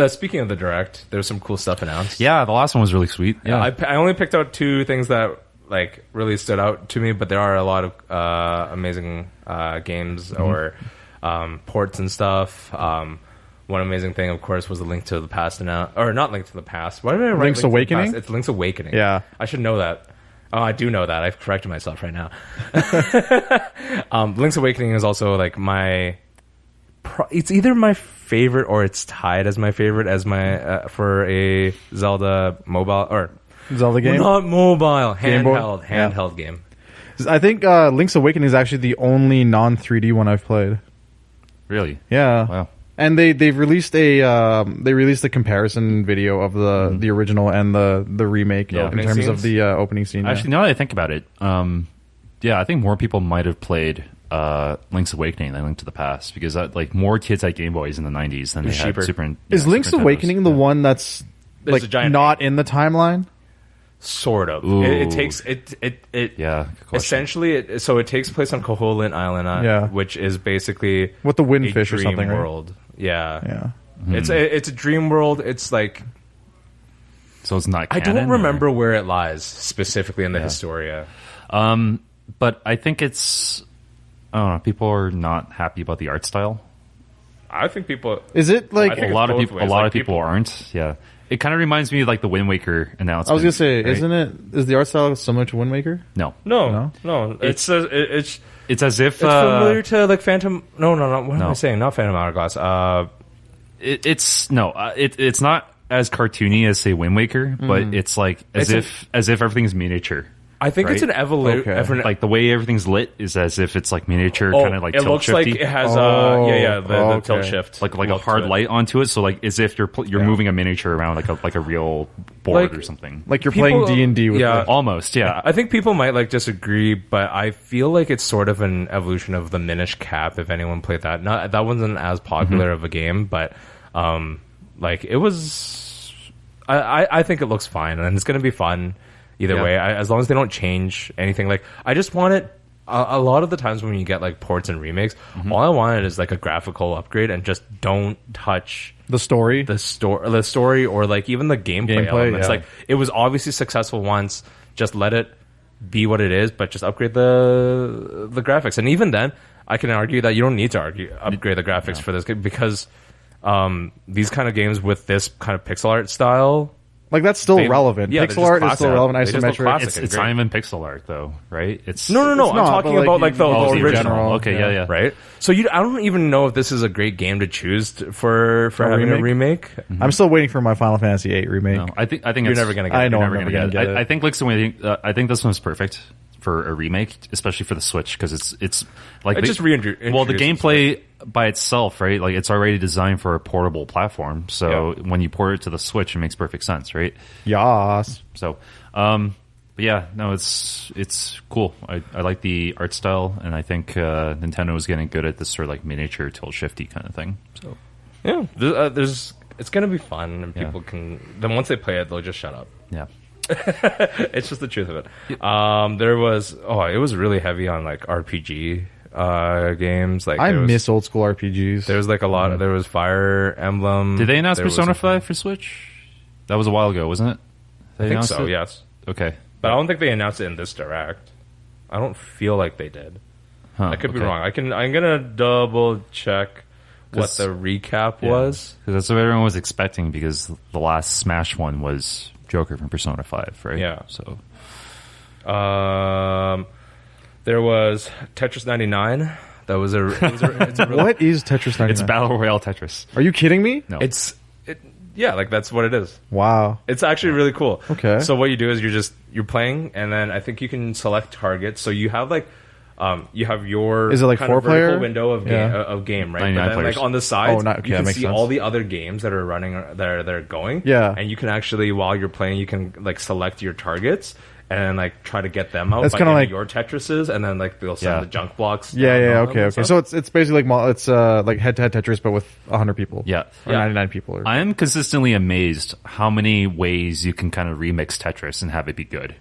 Speaking of the Direct, there's some cool stuff announced. yeah. The last one was really sweet. Yeah, I only picked out two things that like really stood out to me, but there are a lot of amazing games or ports and stuff. One amazing thing, of course, was the Link to the Past or not Link to the Past. Why did I write Link's Link to the Awakening? Past? It's Link's Awakening. Yeah. I should know that. Oh, I do know that. I've corrected myself right now. Link's Awakening is also like my it's either my favorite or it's tied as my favorite as my for a Zelda mobile or Zelda game, not mobile, handheld Yeah. game. I think Link's Awakening is actually the only non 3D one I've played. Really? Yeah. Wow. And they've released a comparison video of the original and the remake Yeah. in Opening terms of scenes? the opening scene. yeah. Actually, now that I think about it, I think more people might have played Link's Awakening than Link to the Past because like more kids had Game Boys in the 90s than they had cheaper. Is Link's Super Nintendos. Awakening the one that's There's a like giant not in the timeline? Sort of. Ooh. It takes it. Yeah, good question. Essentially, it takes place on Koholint Island, Yeah. which is basically With the a windfish or dream something, right? world. Yeah, Yeah. It's a dream world. It's like So it's not. I don't canon, remember where it lies specifically in the Historia. but I think it's. I don't know. People are not happy about the art style. I think people. Is it like I think A it's lot of both people. ways. A lot Like, of people people- aren't. Yeah, it kind of reminds me of like the Wind Waker announcement. I was gonna say, right? isn't it? Is the art style similar to Wind Waker? No, No. It's it's as if familiar to like Phantom. No. What am No. I saying? Not Phantom Hourglass. it's not as cartoony as say Wind Waker, but it's like as if everything's miniature. I think it's Right? an evolution. Okay. Like the way everything's lit is as if it's like miniature, kind of like it tilt looks like shifty. it has Oh, the tilt okay. shift, like a look hard to it. light onto it, so like as if you're moving a miniature around like a real board Like- or something. Like you're People- playing D&D with yeah. it. Almost, yeah. I think people might like disagree, but I feel like it's sort of an evolution of the Minish Cap. If anyone played that, not that wasn't as popular of a game, but like it was. I think it looks fine, and it's going to be fun either Yeah. way. As long as they don't change anything. Like I just want it. A lot of the times when you get like ports and remakes, all I wanted is like a graphical upgrade, and just don't touch The story. the story or like even the gameplay elements. yeah. Like it was obviously successful once, just let it be what it is, but just upgrade the graphics. And even then, I can argue that you don't need to upgrade the graphics for this game because these kind of games with this kind of pixel art style, Like that's still They- relevant. yeah, they're Pixel just art is classic. still relevant. They just look Isometric. classic. It's great. not even pixel art though, right? It's no. It's I'm not, talking but, like, about like the Oh, the original. general. Okay, yeah. Right, so I don't even know if this is a great game to choose for having a remake. I'm still waiting for my Final Fantasy VIII remake. No, I think You're it's, never gonna get it. I know You're I'm never never gonna gonna get it. get it. I think Link's Awakening. I think this one's perfect for a remake, especially for the Switch, because it's like It just reintroduces well, the itself. gameplay by itself, right? Like it's already designed for a portable platform, so Yeah. when you port it to the Switch, it makes perfect sense, right? Yas. So, but yeah, no, it's cool. I like the art style, and I think Nintendo is getting good at this sort of like miniature tilt shifty kind of thing. So Yeah, it's gonna be fun, and people can. Then once they play it, they'll just shut up. yeah. It's just the truth of it. It was really heavy on like RPG games. Like I there was, miss old school RPGs. There was like a lot. There was Fire Emblem. Did they announce there was- Persona 5 for Switch? That was a while ago, wasn't it? They I think announced so. it? Yes, Okay. but I don't think they announced it in this direct. I don't feel like they did. Huh, I could be okay. wrong. I'm gonna double check what 'Cause- the recap Yeah. was. Because that's what everyone was expecting, because the last Smash one was Joker from Persona 5, right? Yeah. So There was Tetris 99. That was it's a really, What is Tetris 99? it's Battle Royale Tetris. Are you kidding me? No. yeah, like that's what it is. Wow. It's actually really cool. Okay. So what you do is you're playing, and then I think you can select targets. So you have like, you have your Is it like kind of 4-player? vertical window of game, Yeah. of game, right? 99 But then players. like on the sides, Okay, you that can makes see sense. all the other games that are running, that are going. Yeah. And you can actually, while you're playing, you can like select your targets and like try to get them out. That's by kinda getting like- your Tetrises, and then like they'll send Yeah. the junk blocks. Yeah, down yeah, on them okay, and okay. stuff. So it's basically like it's like head-to-head Tetris, but with 100 people. Yeah. Or 99 people. Or, I am consistently amazed how many ways you can kind of remix Tetris and have it be good.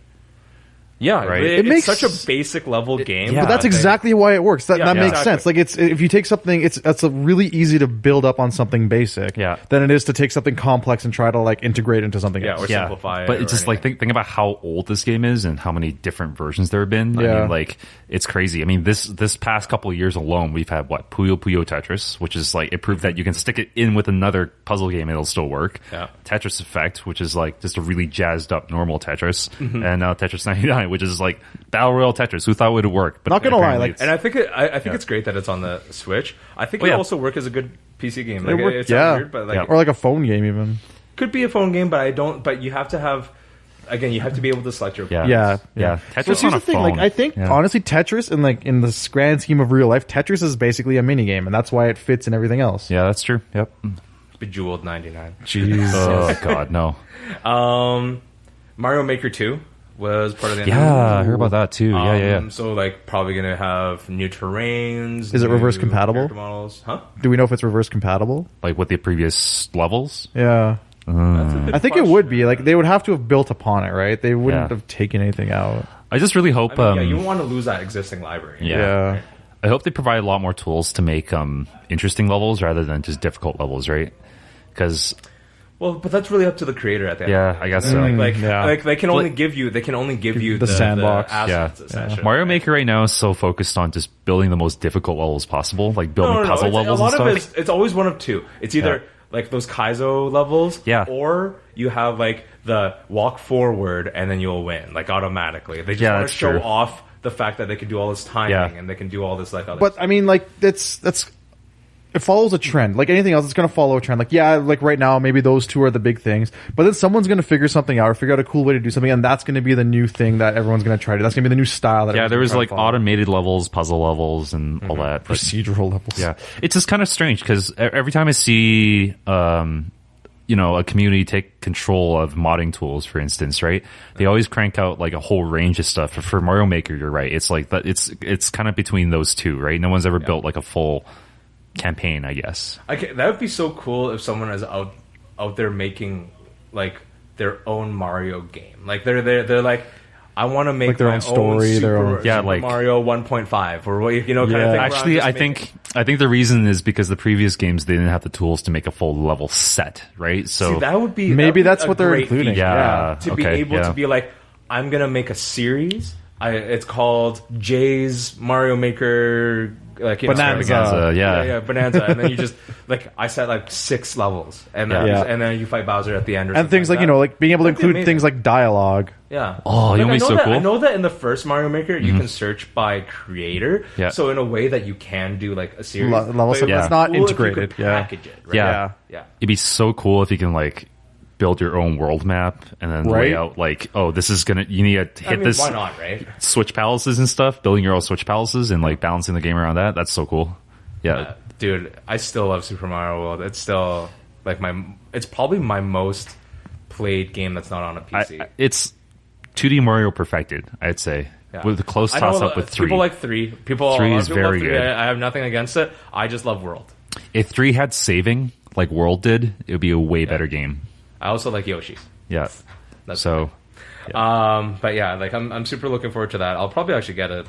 yeah, Right. It's makes- such a basic level game. yeah. but that's I think. exactly why it works. That Yeah, that makes exactly. sense. Like it's if you take something, that's a really easy to build up on something basic. Yeah. Than it is to take something complex and try to like integrate into something Yeah, else. or simplify it. But or it's just like anything. think about how old this game is and how many different versions there have been. I Yeah. mean, like it's crazy. I mean, this past couple of years alone, we've had what Puyo Puyo Tetris, which is like it proved that you can stick it in with another puzzle game and it'll still work. Yeah. Tetris Effect, which is like just a really jazzed up normal Tetris, Mm-hmm. and now Tetris 99, line, which is like Battle Royale Tetris. Who thought it would work? But Not gonna lie, apparently like- And I think it's great that it's on the Switch. I think it yeah. also work as a good PC game. Like, It work- it's yeah. weird, but like Or like a phone game even. could be a phone game, but I don't. But you have to have. Again, you have to be able to select your. Yeah. Yeah. Tetris So on here's a the thing, phone. like I think Yeah. honestly Tetris in the grand scheme of real life, Tetris is basically a mini game, and that's why it fits in everything else. Yeah, that's true. Yep. Bejeweled 99. Jeez. Oh God, no. Mario Maker 2 was part of the. Yeah, I heard about that too. Yeah. So like probably gonna have new terrains. Is it reverse new compatible? character models? Huh? Do we know if it's reverse compatible? Like with the previous levels. Yeah. That's a good I think it question. would be. Like they would have to have built upon it, right? They wouldn't Yeah. have taken anything out. I just really hope. I mean, yeah, you don't want to lose that existing library. Yeah. I hope they provide a lot more tools to make interesting levels rather than just difficult levels, right? Because Well, but that's really up to the creator at the end. Yeah, of the day. I guess so. Like they can only give you the sandbox. assets, essentially. Mario Maker right now is so focused on just building the most difficult levels possible, like building puzzle levels A lot and of stuff. it's always one of two. It's either like those Kaizo levels, Yeah. or you have like the walk forward and then you'll win, like automatically. They just Yeah, want to that's show true. off the fact that they can do all this timing Yeah. and they can do all this like other But I mean, like that's it follows a trend. Like anything else, it's going to follow a trend. Like yeah, like right now, maybe those two are the big things. But then someone's going to figure something out or figure out a cool way to do something, and that's going to be the new thing that everyone's going to try to. That's going to be the new style. That Yeah, there was everyone's like gonna try to follow. automated levels, puzzle levels, and all that. But, procedural levels. yeah, it's just kind of strange because every time I see, a community take control of modding tools, for instance, right? They always crank out like a whole range of stuff. For Mario Maker, you're right. It's like that. It's kind of between those two, right? No one's ever built like a full campaign, I guess. that would be so cool if someone is out there making like their own Mario game. Like they're like, I want to make Like their my own story, their own- Super Yeah, like- Mario 1.5 or what kind of thing. where I'm Actually, just I making- think the reason is because the previous games they didn't have the tools to make a full level set, right? So See, that would be Maybe that would that's be a what they're great including. feature. Yeah, To be okay, able yeah. to be like, I'm gonna make a series. It's called Jay's Mario Maker, like Bonanza. yeah, Bonanza, and then you just like I set like 6 levels, and then Yeah. and then you fight Bowser at the end, or And things like like being able to That'd be include amazing. things like dialogue. Yeah. Oh, you know what's so that, cool? I know that in the first Mario Maker, you can search by creator. Yeah. So in a way that you can do like a series. Level, but so it would it's be not cool if you integrated, could yeah. package it. Right? Yeah. Yeah. It'd be so cool if you can like build your own world map and then Right? lay out like, oh, this is you need to hit I mean, this why not, right? switch palaces and stuff, building your own switch palaces and like balancing the game around that. That's so cool. Yeah. Dude, I still love Super Mario World. It's still like it's probably my most played game that's not on a PC. It's 2D Mario perfected, I'd say. Yeah. With a close I know toss up with 3. People like 3. People 3 a lot is of people love very 3. good. I have nothing against it. I just love World. If 3 had saving like World did, it would be a way better game. I also like Yoshi's. Yeah. That's So But yeah, like I'm super looking forward to that. I'll probably actually get it.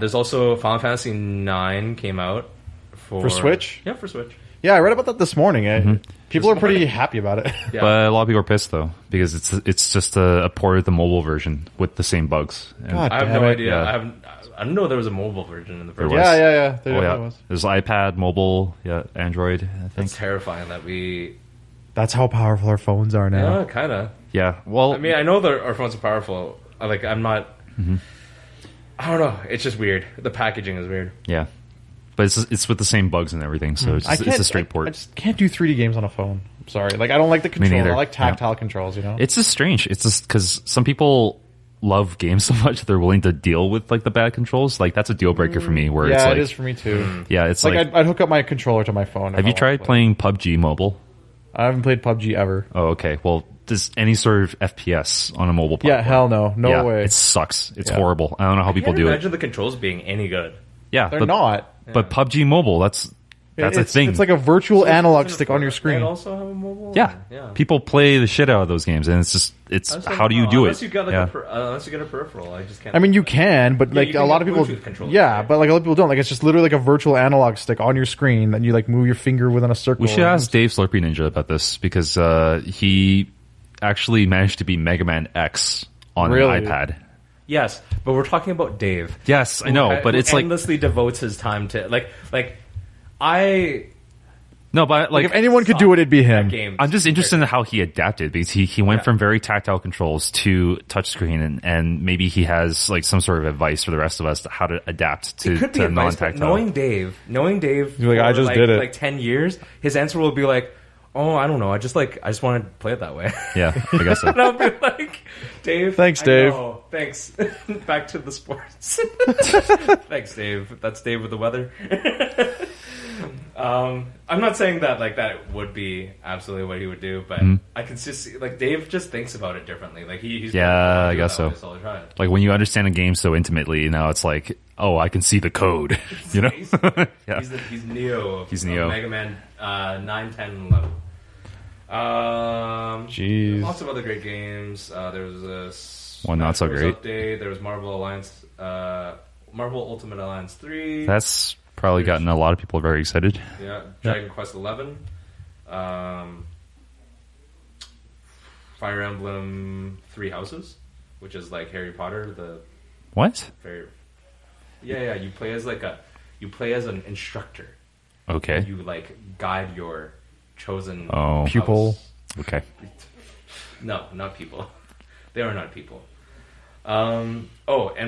There's also Final Fantasy 9 came out For Switch? Yeah, for Switch. Yeah, I read about that this morning. People are pretty happy about it. Yeah. But a lot of people are pissed though because it's just a port of the mobile version with the same bugs. And- God I have damn no it. idea. Yeah. I didn't know there was a mobile version in the first There place. was. Yeah. There Oh definitely yeah, was. there's iPad, mobile, Android. I think. It's terrifying that we. That's how powerful our phones are now. Yeah, kind of. Yeah. Well, I mean, I know that our phones are powerful. Like, I'm not. I don't know. It's just weird. The packaging is weird. yeah, but it's with the same bugs and everything, so it's a straight port. I just can't do 3D games on a phone. I'm sorry. Like I don't like the controls. neither. I like tactile controls. You know. It's just strange. It's just because some people love games so much they're willing to deal with like the bad controls. Like that's a deal breaker for me. Where yeah, it's like, it is for me too. yeah, it's Like, like. I'd hook up my controller to my phone. Have you tried playing PUBG Mobile? I haven't played PUBG ever. Oh, okay. Well, does any sort of FPS on a mobile Yeah, platform? hell no. No Yeah, way. It sucks. It's Yeah. horrible. I don't know how people Can't do imagine it. the controls being any good. Yeah, They're not. But PUBG Mobile, that's a thing. It's like a virtual analog Doesn't stick on your Fortnite screen. also have a mobile? yeah. Yeah. People play the shit out of those games, and it's just I just how don't do you know. do Unless it? You got like yeah. unless you get a peripheral, I just can't. I mean, you can, but like you can a lot get of people, Bluetooth controls, yeah, right? but like a lot of people don't. Like it's just literally like a virtual analog stick on your screen that you like move your finger within a circle. We should ask Dave Slurpee Ninja about this because he actually managed to beat Mega Man X on Really? an iPad. Yes, but we're talking about Dave. Yes, I know, but who it's like endlessly devotes his time to like I No, but Like if anyone could do it, it'd be him. Game. I'm just interested in how he adapted because he went from very tactile controls to touchscreen, and maybe he has like some sort of advice for the rest of us to how to adapt to, It could be to advice, but non-tactile. knowing Dave, You're like, for I just did it. like 10 years, his answer will be like, "Oh, I don't know. I just want to play it that way." Yeah, I guess so. And I'll be like, "Dave, Thanks, I Dave. know. Thanks. Back to the sports." Thanks, Dave. That's Dave with the weather. I'm not saying that like that would be absolutely what he would do, but I can just see like Dave just thinks about it differently. Like he's I guess so. So I'll try it. Like when you understand a game so intimately, now it's like, oh, I can see the code. You know? Yeah. He's Neo. He's Neo. Mega Man 9, 10, and 11. Jeez. Lots of other great games. There was a One not so Bros. great. Update. There was Marvel Marvel Ultimate Alliance 3. That's probably gotten a lot of people very excited. Yeah, Dragon Quest 11. Fire Emblem Three Houses, which is like Harry Potter. The What? very yeah. You play as an instructor. Okay. You like guide your chosen Pupil. house. Okay. No, not people. They are not people. And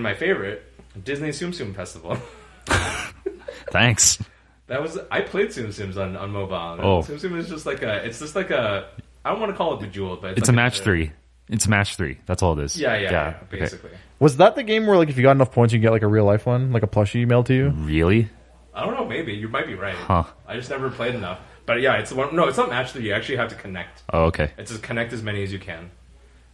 my favorite, Disney Tsum Tsum Festival. Thanks. I played Tsum Tsums on mobile. Oh. Tsum Tsum is just like a I don't want to call it Bejeweled, but It's like a match 3. It's match 3. That's all it is. Yeah, Okay. basically. Was that the game where like if you got enough points, you get like a real life one, like a plushie emailed to you? Really? I don't know, maybe. You might be right. Huh. I just never played enough. But yeah, it's one. No, it's not match 3. You actually have to connect. Oh, okay. It's just connect as many as you can.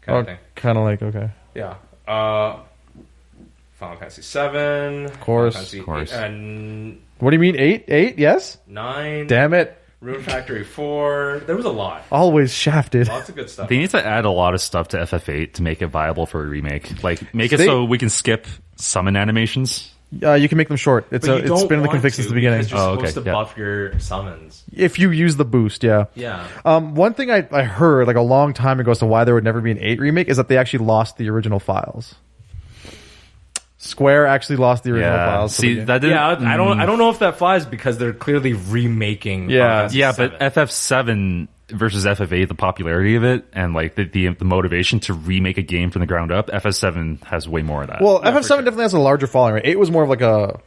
Kind of thing. Kind of like, okay. Yeah. Final Fantasy 7. Of course. Of course. And What do you mean? 8? 8? Yes? 9. Damn it. Rune Factory 4. There was a lot. Always shafted. Lots of good stuff. They need to add a lot of stuff to FF8 to make it viable for a remake. Like, make it They- so we can skip summon animations. You can make them short. It's But you it's don't been in the want config since to the beginning. because you're Oh, supposed okay, to yeah. buff your summons. If you use the boost, yeah. Yeah. One thing I heard like a long time ago as to why there would never be an 8 remake is that they actually lost the original files. Square actually lost the original files. See, that didn't. Yeah, I don't know if that flies because they're clearly remaking. Yeah. Final Fantasy Yeah, 7. but FF7 versus FF8, the popularity of it and like the motivation to remake a game from the ground up, FF7 has way more of that. Well, FF7 definitely has a larger following. Right? 8 was more of like a.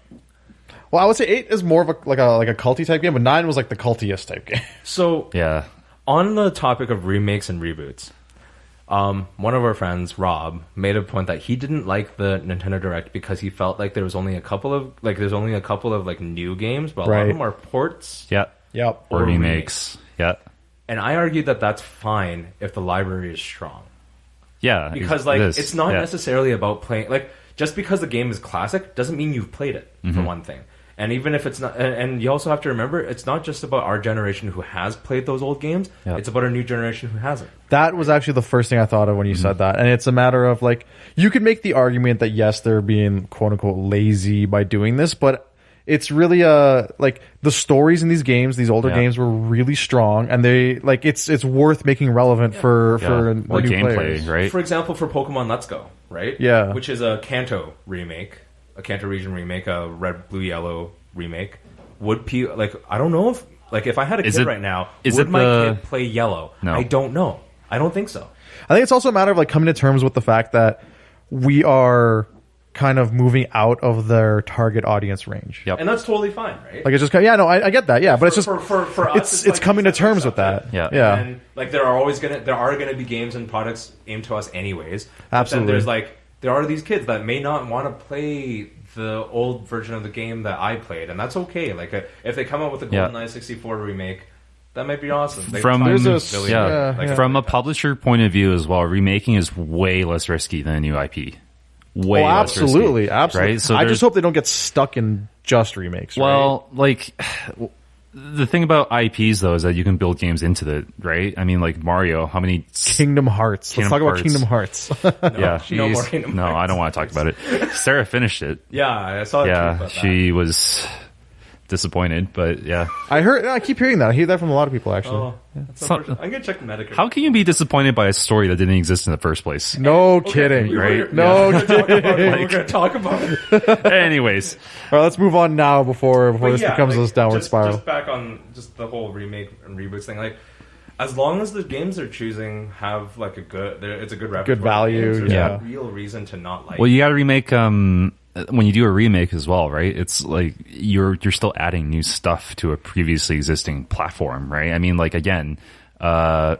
Well, I would say 8 is more of a culty type game, but 9 was like the cultiest type game. So yeah. on the topic of remakes and reboots, one of our friends, Rob, made a point that he didn't like the Nintendo Direct because he felt like there's only a couple of like new games, but a lot of Right. them are ports. Yeah. Yep. Or Or remakes. Yeah. And I argued that that's fine if the library is strong. Yeah. Because it like is. it's not Yeah. necessarily about playing like just because the game is classic doesn't mean you've played it for one thing. And even if it's not, and you also have to remember, it's not just about our generation who has played those old games. Yeah. It's about our new generation who hasn't. That was actually the first thing I thought of when you said that. And it's a matter of like, you could make the argument that yes, they're being quote unquote lazy by doing this, but it's really like the stories in these games, these older Yeah. games were really strong and they like, it's worth making relevant for Or new gameplay, players. right? For example, for Pokemon Let's Go, right? Yeah. Which is a Kanto remake, a Kanto region remake, a Red, Blue, Yellow remake. Would I don't know if I had a kid right now, would my kid play Yellow? No. I don't know. I don't think so. I think it's also a matter of like coming to terms with the fact that we are kind of moving out of their target audience range. Yep. And that's totally fine, right? Like it's just yeah, no, I get that, yeah, but it's just for us, it's coming to terms with that. Yeah. Yeah. And like there are gonna be games and products aimed to us anyways. But Absolutely. then there's there are these kids that may not want to play the old version of the game that I played, and that's okay. Like if they come out with a GoldenEye 64 remake, that might be awesome. They From try to There's do a- Billy yeah, Ray, yeah. From a publisher point of view as well, remaking is way less risky than a new IP. Way Oh, less absolutely, risky, absolutely. Right? So I there's- just hope they don't get stuck in just remakes. Well, like the thing about IPs though is that you can build games into it, right? I mean, like Mario, how many? Kingdom Hearts. Let's Kingdom talk about Hearts. Kingdom Hearts. Yeah, no more she's- Kingdom no, Hearts. I don't want to talk about it. Sarah finished it. Yeah, I saw. A tweet Yeah, about she was disappointed, but yeah. I keep hearing that. I hear that from a lot of people, actually. Oh, that's unfortunate. I'm gonna check the Metacritic. How can you be disappointed by a story that didn't exist in the first place? No kidding. Right? No kidding. We're gonna talk about it. Anyways. All right, let's move on now before this becomes this downward spiral. Just back on just the whole remake and reboots thing. Like, as long as the games they're choosing have like it's a good repertoire, good value, games, there's yeah. no real reason to not like. Well, you got to remake when you do a remake as well, right? It's like you're still adding new stuff to a previously existing platform, right? I mean, like again, I'd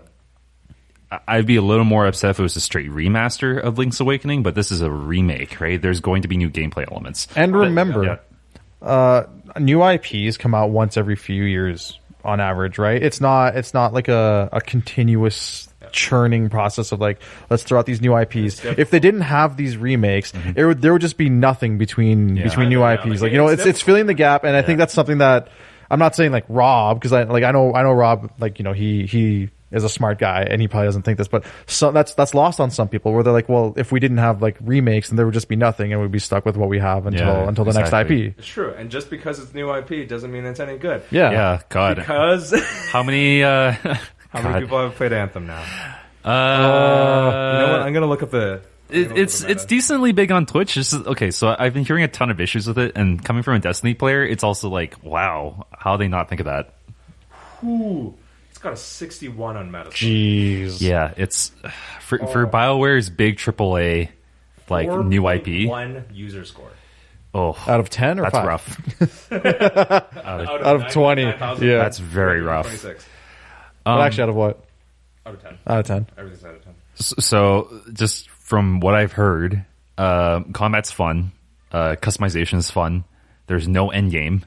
be a little more upset if it was a straight remaster of Link's Awakening, but this is a remake, right? There's going to be new gameplay elements. And remember, new IPs come out once every few years on average, right? It's not like a continuous churning process of like, let's throw out these new IPs. If they didn't have these remakes, there would just be nothing between new IPs. Like, it's filling the gap, and I think that's something that I'm not saying like Rob, because I know Rob, like, he is a smart guy and he probably doesn't think this, but that's lost on some people where they're like, well, if we didn't have like remakes, then there would just be nothing and we'd be stuck with what we have until the next IP. It's true, and just because it's new IP doesn't mean it's any good. Yeah, God. Because how many many people have played Anthem now? You know what? I'm gonna look up the. It's decently big on Twitch. Okay, so I've been hearing a ton of issues with it, and coming from a Destiny player, it's also like, wow, how they not think of that? Ooh, it's got a 61 on Metascore. Jeez. Yeah, it's for BioWare's big AAA like new IP. 1 user score. Oh, out of 10 or that's 5? Rough. out of 20. Yeah, that's very rough. 26. Actually, out of what? Out of 10. Out of 10. Everything's out of 10. So, just from what I've heard, combat's fun, customization is fun. There's no end game,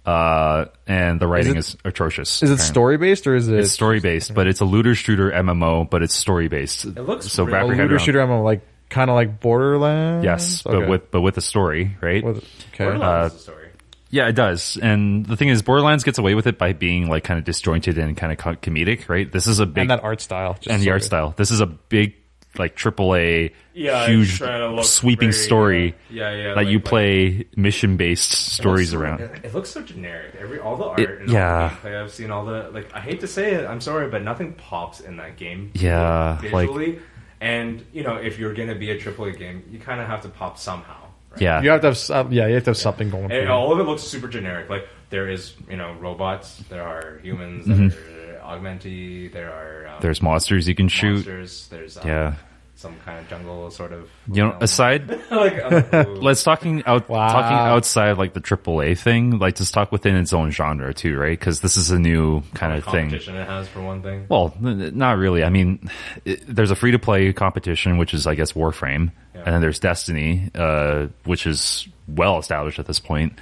and the writing is atrocious. Is it story based or is it? It's story based, but it's a looter shooter MMO, but it's story based. It looks so really wrap your a head looter around. shooter MMO, like kind of like Borderlands. Yes, okay. but with a story, right? Okay. Borderlands is a story. Yeah, it does. And the thing is, Borderlands gets away with it by being like kind of disjointed and kind of comedic, right? This is a big and that art style, and the art style. This is a big like AAA, huge sweeping story that you play mission based stories around. It looks so generic. All the art and all the gameplay I've seen, all the like. I hate to say it, I'm sorry, but nothing pops in that game. Yeah, visually, and if you're gonna be a AAA game, you kind of have to pop somehow. Right? Yeah, you have to have something going for and you. all of it looks super generic. Like there is, robots, there are humans, there are augmenti, there are there's monsters you can shoot. There's some kind of jungle sort of. Aside, let's talking outside like the AAA thing. Like just talk within its own genre too, right? Because this is a new kind of thing. Competition it has for one thing. Well, not really. I mean, there's a free to play competition, which is I guess Warframe, and then there's Destiny, which is well established at this point.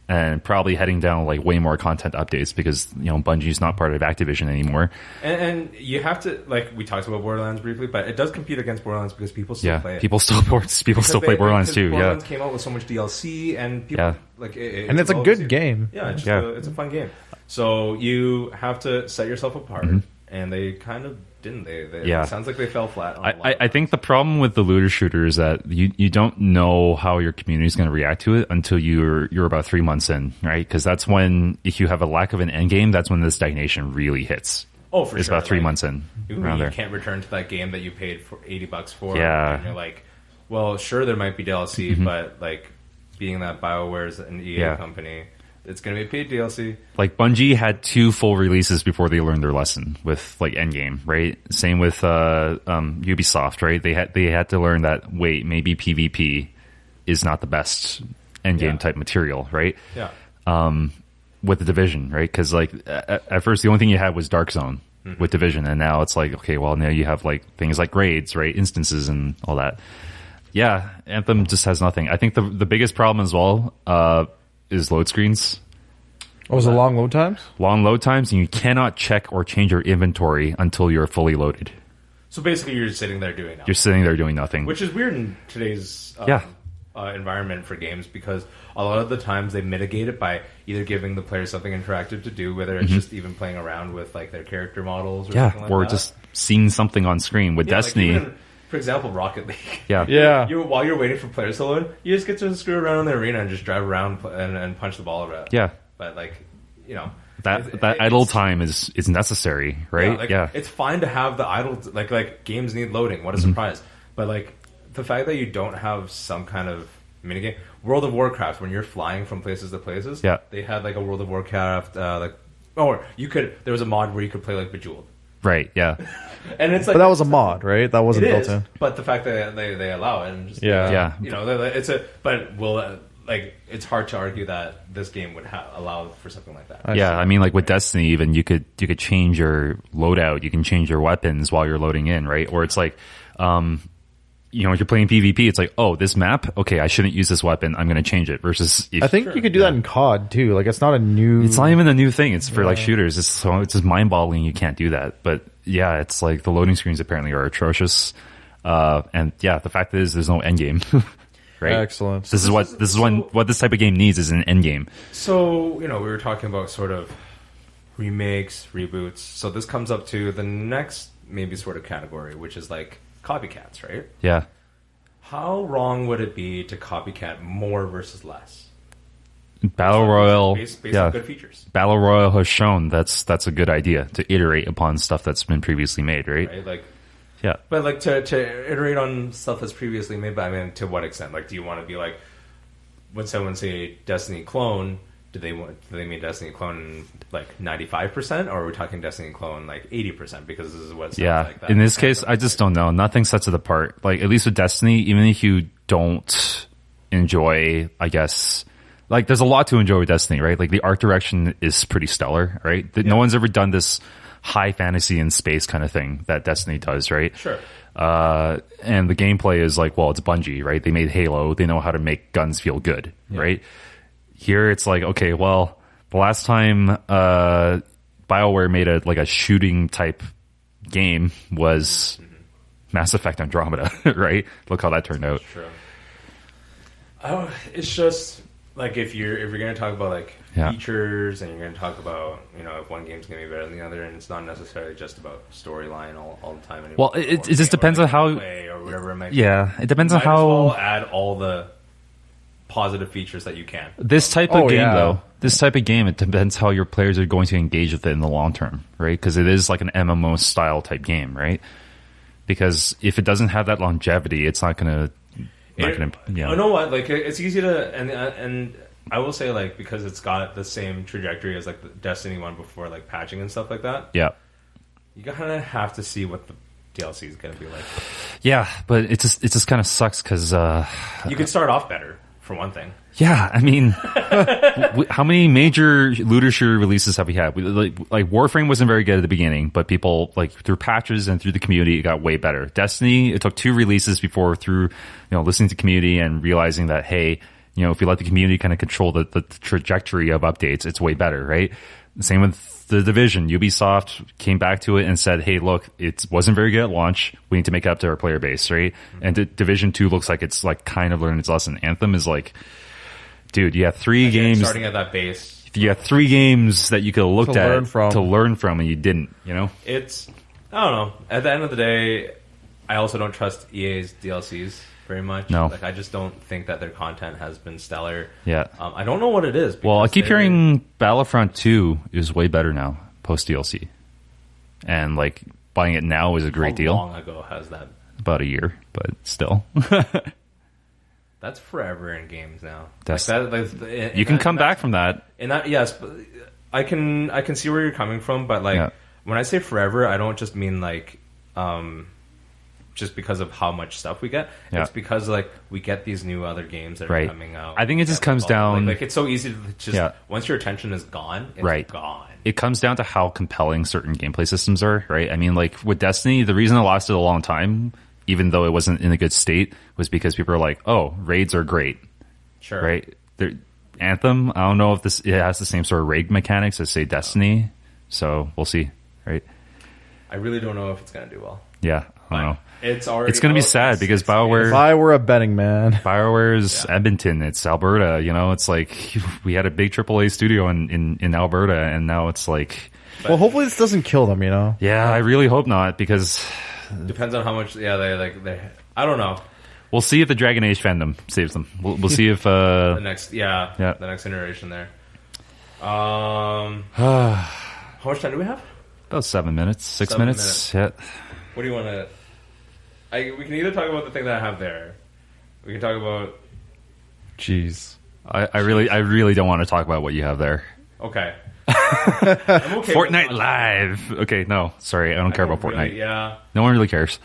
And probably heading down like way more content updates because Bungie's not part of Activision anymore. And you have to we talked about Borderlands briefly, but it does compete against Borderlands because people still play it. People still play Borderlands too. Borderlands came out with so much DLC and people and it's a good game. Yeah, it's a fun game. So you have to set yourself apart, and they kind of didn't. It sounds like they fell flat. I think the problem with the looter shooter is that you don't know how your community is going to react to it until you're about 3 months in, right? Because that's when, if you have a lack of an end game, that's when the stagnation really hits. Oh, for it's sure. about 3 months in. You can't return to that game that you paid for $80 for. Yeah. And you're like, well, sure, there might be DLC, but being that BioWare's an EA company, it's going to be paid DLC. Like Bungie had 2 full releases before they learned their lesson with like Endgame, right? Same with Ubisoft, right? They had to learn that maybe PvP is not the best Endgame type material, right? Yeah. With the Division, right? Because like at first the only thing you had was Dark Zone with Division, and now it's like, okay, well now you have like things like raids, right? Instances and all that. Yeah, Anthem just has nothing. I think the biggest problem as well is load screens. Oh, was it long load times? Long load times, and you cannot check or change your inventory until you're fully loaded. So basically, you're just sitting there doing nothing. You're sitting there doing nothing. Which is weird in today's environment for games, because a lot of the times they mitigate it by either giving the player something interactive to do, whether it's just even playing around with like their character models or something like that. Or just seeing something on screen. With Destiny... for example, Rocket League. Yeah. While you're waiting for players to load, you just get to screw around in the arena and just drive around and punch the ball around. Yeah. but like, you know, that idle time is necessary, right? Yeah, it's fine to have the idle, like games need loading. What a surprise! But like the fact that you don't have some kind of minigame. World of Warcraft, when you're flying from places to places, they had like a World of Warcraft, there was a mod where you could play like Bejeweled. Right, yeah. And it's like, but that was a mod, right? That wasn't built in. But the fact that they allow it, and just, you know, it's hard to argue that this game would allow for something like that. I mean, like with Destiny, even you could change your loadout, you can change your weapons while you're loading in, right? Or it's like, you know, if you're playing PvP, it's like, oh, this map, okay, I shouldn't use this weapon, I'm going to change it. Versus, I think you could do that in COD too. Like, it's not even a new thing. It's for like shooters. It's just mind-boggling. You can't do that. But yeah, it's like the loading screens apparently are atrocious. And yeah, the fact is, there's no end game. Right? Excellent. This is what this type of game needs is an end game. So, you know, we were talking about sort of remakes, reboots. So this comes up to the next maybe sort of category, which is like copycats, right? Yeah. How wrong would it be to copycat more versus less? Battle Royale, based on good features. Battle Royale has shown that's a good idea to iterate upon stuff that's been previously made, right? Like, yeah. But like to iterate on stuff that's previously made, but I mean, to what extent? Like, do you want to be like, when someone say Destiny clone, do they mean Destiny clone like 95%, or are we talking Destiny clone like 80%? Because this is what it sounds like that. In this case, I just don't know. Nothing sets it apart. Like, at least with Destiny, even if you don't enjoy, I guess, like, there's a lot to enjoy with Destiny, right? Like, the art direction is pretty stellar, right? No one's ever done this high fantasy in space kind of thing that Destiny does, right? Sure. And the gameplay is like, well, it's Bungie, right? They made Halo. They know how to make guns feel good, right? Here it's like, okay, well, the last time BioWare made a shooting type game was Mass Effect Andromeda, right? Look how that turned out. True. Oh, it's just like if you're going to talk about like features, and you're going to talk about, you know, if one game's going to be better than the other, and it's not necessarily just about storyline all the time anymore. Well, it just depends on how, or whatever it might be. Yeah, it depends on how. Might as well add all the positive features that you can. This type of game, though, it depends how your players are going to engage with it in the long term, right? Because it is like an MMO style type game, right? Because if it doesn't have that longevity, it's not going to. You know what? Like, it's easy to, and I will say, like, because it's got the same trajectory as like the Destiny one before, like patching and stuff like that. Yeah, you kind of have to see what the DLC is going to be like. Yeah, but it just kind of sucks because you could start off better. For one thing. Yeah, I mean, how many major looter shooter releases have we had? Like Warframe wasn't very good at the beginning, but people, like, through patches and through the community, it got way better. Destiny, it took 2 releases before, through, you know, listening to community and realizing that, hey, you know, if you let the community kind of control the trajectory of updates, it's way better, right? Same with The Division. Ubisoft came back to it and said, hey, look, it wasn't very good at launch. We need to make it up to our player base, right? And Division 2 looks like it's like kind of learned its lesson. Anthem is like, dude, you have 3 games. Starting at that base. You have 3 games that you could have looked to learn from, and you didn't, you know? I don't know. At the end of the day, I also don't trust EA's DLCs very much. No. Like, I just don't think that their content has been stellar. Yeah. I don't know what it is. Well, I keep hearing Battlefront 2 is way better now, post DLC. And, like, buying it now is a great deal. How long ago has that? About a year, but still. That's forever in games now. You can come back from that. And that, yes, but I can see where you're coming from, but like when I say forever, I don't just mean like just because of how much stuff we get. Yeah. It's because like we get these new other games that are coming out. I think it just comes down like it's so easy to just once your attention is gone, it's gone. It comes down to how compelling certain gameplay systems are, right? I mean, like with Destiny, the reason it lasted a long time, even though it wasn't in a good state, was because people are like, "Oh, raids are great." Sure. Right? Anthem, I don't know if it has the same sort of raid mechanics as, say, Destiny. So we'll see, right? I really don't know if it's going to do well. Yeah, I don't know. It's going to be sad because BioWare... If I were a betting man... BioWare's Edmonton, it's Alberta, you know? It's like, we had a big AAA studio in Alberta, and now it's like... Well, hopefully this doesn't kill them, you know? Yeah, I really hope not, because... Depends on how much... Yeah, they I don't know. We'll see if the Dragon Age fandom saves them. We'll see if... the next iteration there. How much time do we have? About 7 minutes, 6 7 minutes. Yeah. What do you want to... we can either talk about the thing that I have there. We can talk about... Jeez. I really don't want to talk about what you have there. Okay. I'm okay Fortnite with Live. Okay, no, sorry, I don't care about Fortnite. really- yeah. No one really cares.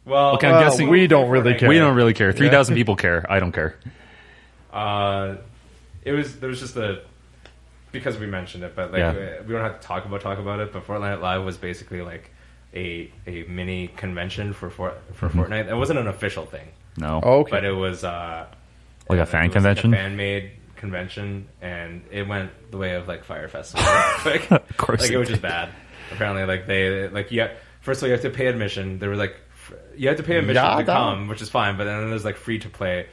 Well, Okay, I'm guessing we don't really care. We don't really care. 3,000 people care. I don't care. there was just because we mentioned it, but like we don't have to talk about it. But Fortnite Live was basically like a mini convention for Fortnite. It wasn't an official thing. No. Oh, okay. But it was Like a fan it was convention? like a fan-made convention, and it went the way of like Fire Festival. Like, Of course like it it was did. just bad. Apparently, like they like first of all you have to pay admission. They were like you have to pay admission to come, which is fine. But then there's like free to play.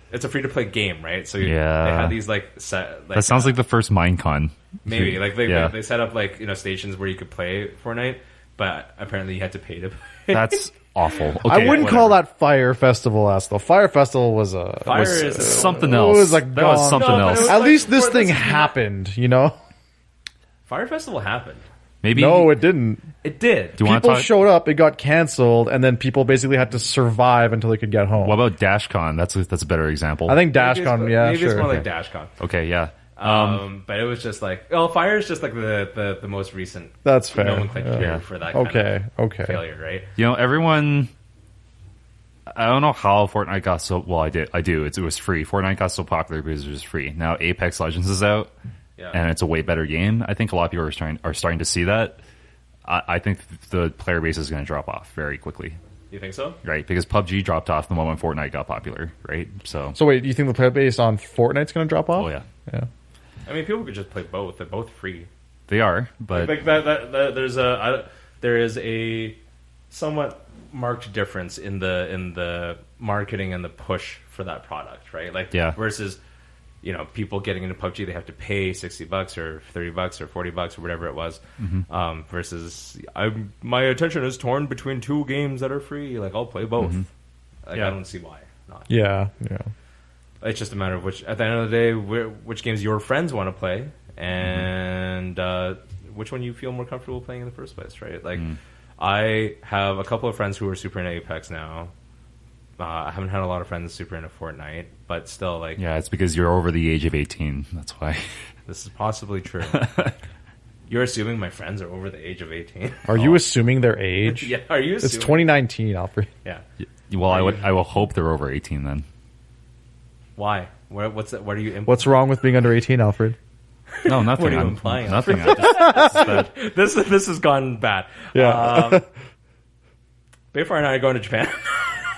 It's a free to play game, right? So they had these like set. Like, that sounds like the first Minecon. maybe like they set up like stations where you could play Fortnite, but apparently you had to pay to play. That's awful. Okay, I wouldn't call that Fire Festival though. Fire Festival was something else. It was like that was something No, but it else. was At like, least this for- thing this is not- happened, you know? Fire Festival happened. Maybe No, it didn't. It did. Do you want to People talk? showed up, it got canceled, and then people basically had to survive until they could get home. What about DashCon? That's a better example. I think Maybe DashCon, maybe sure. it's more like DashCon. Okay, yeah. But it was just like, Fire is just like the most recent. That's fair. Nomenclature Yeah. for that kind Okay. of failure, right? You know, everyone. I don't know how Fortnite got so. Well, I do. It was free. Fortnite got so popular because it was free. Now Apex Legends is out, and it's a way better game. I think a lot of people are starting to see that. I think the player base is going to drop off very quickly. You think so? Right, because PUBG dropped off the moment Fortnite got popular, right? So wait, do you think the player base on Fortnite's going to drop off? oh yeah, Yeah. I mean, people could just play both. They're both free. they are, but Like there is a somewhat marked difference in the marketing and the push for that product, right? Like versus people getting into PUBG, they have to pay $60 or $30 or $40 or whatever it was. Versus my attention is torn between two games that are free. Like I'll play both. Like I don't see why not. Yeah. It's just a matter of which, at the end of the day, which games your friends want to play and which one you feel more comfortable playing in the first place, right? Like, I have a couple of friends who are super into Apex now. I haven't had a lot of friends super into Fortnite, but still, like... yeah, it's because you're over the age of 18. That's why. This is possibly true. You're assuming my friends are over the age of 18? Are you assuming their age? Yeah, are you assuming? It's 2019, Alfred. Yeah. Well, I will hope they're over 18 then. Why? What's that? What are you... What's wrong with being under 18, Alfred? No, nothing. What are you I'm implying? Nothing. This has gone bad. Yeah. Behfar and I are going to Japan.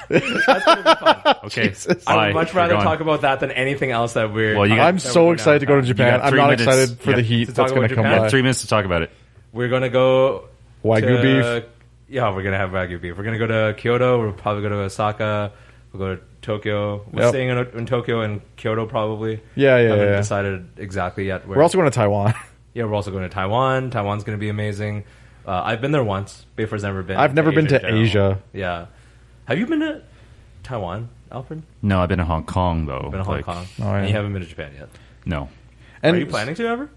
That's going to be fun. Okay. I would much rather talk about that than anything else that we're... Well, I'm so excited to go to Japan. got I'm 3 not minutes. excited for Yeah. the heat To that's talk going to about come Japan? by. 3 minutes to talk about it. We're going to go... Wagyu beef. Yeah, we're going to have Wagyu beef. We're going to go to Kyoto. We'll probably go to Osaka. We'll go to Tokyo. We're staying in Tokyo and Kyoto probably. Yeah. Haven't decided exactly yet where. We're also going to Taiwan. Yeah, we're also going to Taiwan. Taiwan's going to be amazing. I've been there once. Behfar's never been. I've never been to in general. Asia. Yeah. Have you been to Taiwan, Alfred? No, I've been to Hong Kong though. Been to Hong Kong. Oh, yeah. And you haven't been to Japan yet. No. And Are you planning to ever?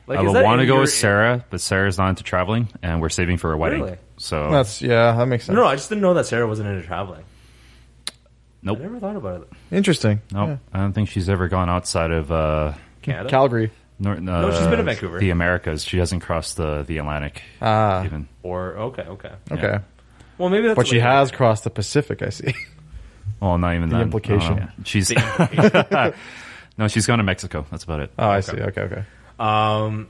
Like, I is would that want to in go your- with Sarah, but Sarah's not into traveling, and we're saving for a wedding. Really? So that makes sense. No, I just didn't know that Sarah wasn't into traveling. nope, I never thought about it. Interesting. nope. Yeah. I don't think she's ever gone outside of Canada? Calgary. No, she's been to Vancouver. the Americas. She hasn't crossed the Atlantic. Ah. Even. Or, okay. Okay. Yeah. Well, maybe that's But she later. has crossed the Pacific, I see. Well, not even The that. implication. She's no, she's gone to Mexico. That's about it. Oh, I see. Okay. Um,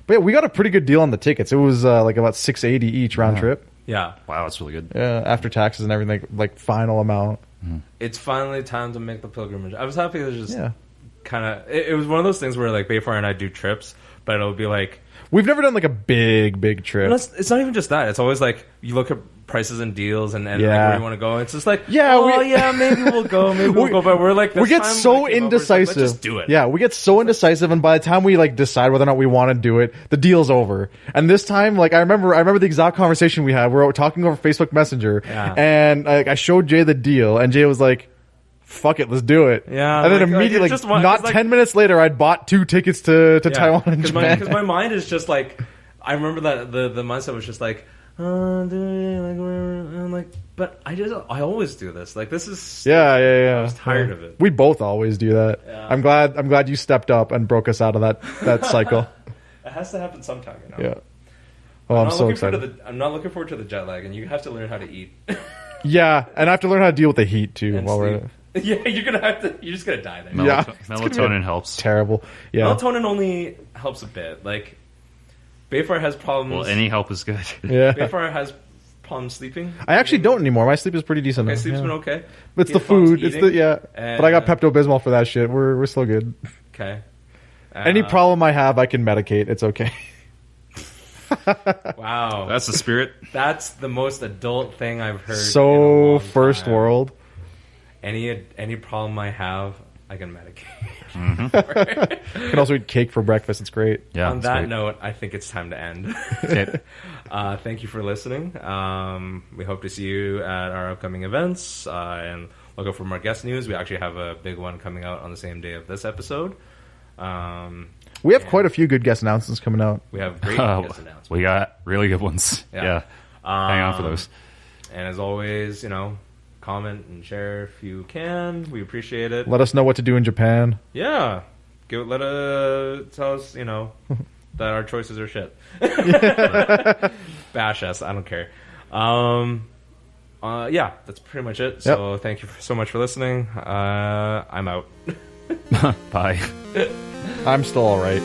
But yeah, we got a pretty good deal on the tickets. It was like about $680 each round trip. yeah. Wow, that's really good. Yeah, after taxes and everything, like final amount. It's finally time to make the pilgrimage. I was happy to just Yeah. kind of... It was one of those things where, like, Behfar and I do trips, but it'll be like... We've never done like a big trip. It's not even just that. It's always like, you look at prices and deals and like, Yeah. where you want to go. It's just like, Yeah, maybe we'll go. Maybe we'll go. But we're like... we this get time, so like, you know, we're just like, indecisive. let's just do it. Yeah, we get so indecisive, and by the time we like decide whether or not we want to do it, the deal's over. And this time, like I remember the exact conversation we had. We were talking over Facebook Messenger, Yeah. and I showed Jay the deal, and Jay was like, fuck it, let's do it. Yeah, and then like, immediately, just not 10 minutes later, I'd bought 2 tickets to Taiwan and Japan. Because my mind is just like, I remember that the mindset was just like, I'm like, but I always do this. Like, this is I was tired of it. We both always do that. Yeah. I'm glad you stepped up and broke us out of that cycle. It has to happen sometime, you know. Yeah. Oh, I'm so excited. I'm not looking forward to the jet lag, and you have to learn how to eat. Yeah, and I have to learn how to deal with the heat too. And while sleep. we're Yeah, you're just gonna die there. Melatonin helps. terrible. Yeah. Melatonin only helps a bit. Like, Behfar has problems. Well, any help is good. Yeah. Behfar has problems sleeping. I actually don't anymore. My sleep is pretty decent. My now. sleep's Yeah. been okay. It's He the has problems food. It's eating, but I got Pepto-Bismol for that shit. We're still good. Okay. Any problem I have, I can medicate. It's okay. Wow. That's the spirit. That's the most adult thing I've heard. So in a long first time. world. Any problem I have, I can medicate. You can also eat cake for breakfast. It's great. Yeah. On it's that great. note, I think it's time to end. Okay. Thank you for listening. We hope to see you at our upcoming events and look out for more guest news. We actually have a big one coming out on the same day of this episode. We have quite a few good guest announcements coming out. We have great guest announcements. We got really good ones. Yeah. Hang on for those. And as always, comment and share if you can. We appreciate it. Let us know what to do in Japan. Yeah. Tell us, that our choices are shit. Bash us. I don't care. Yeah, that's pretty much it. So thank you so much for listening. I'm out. Bye. I'm still all right.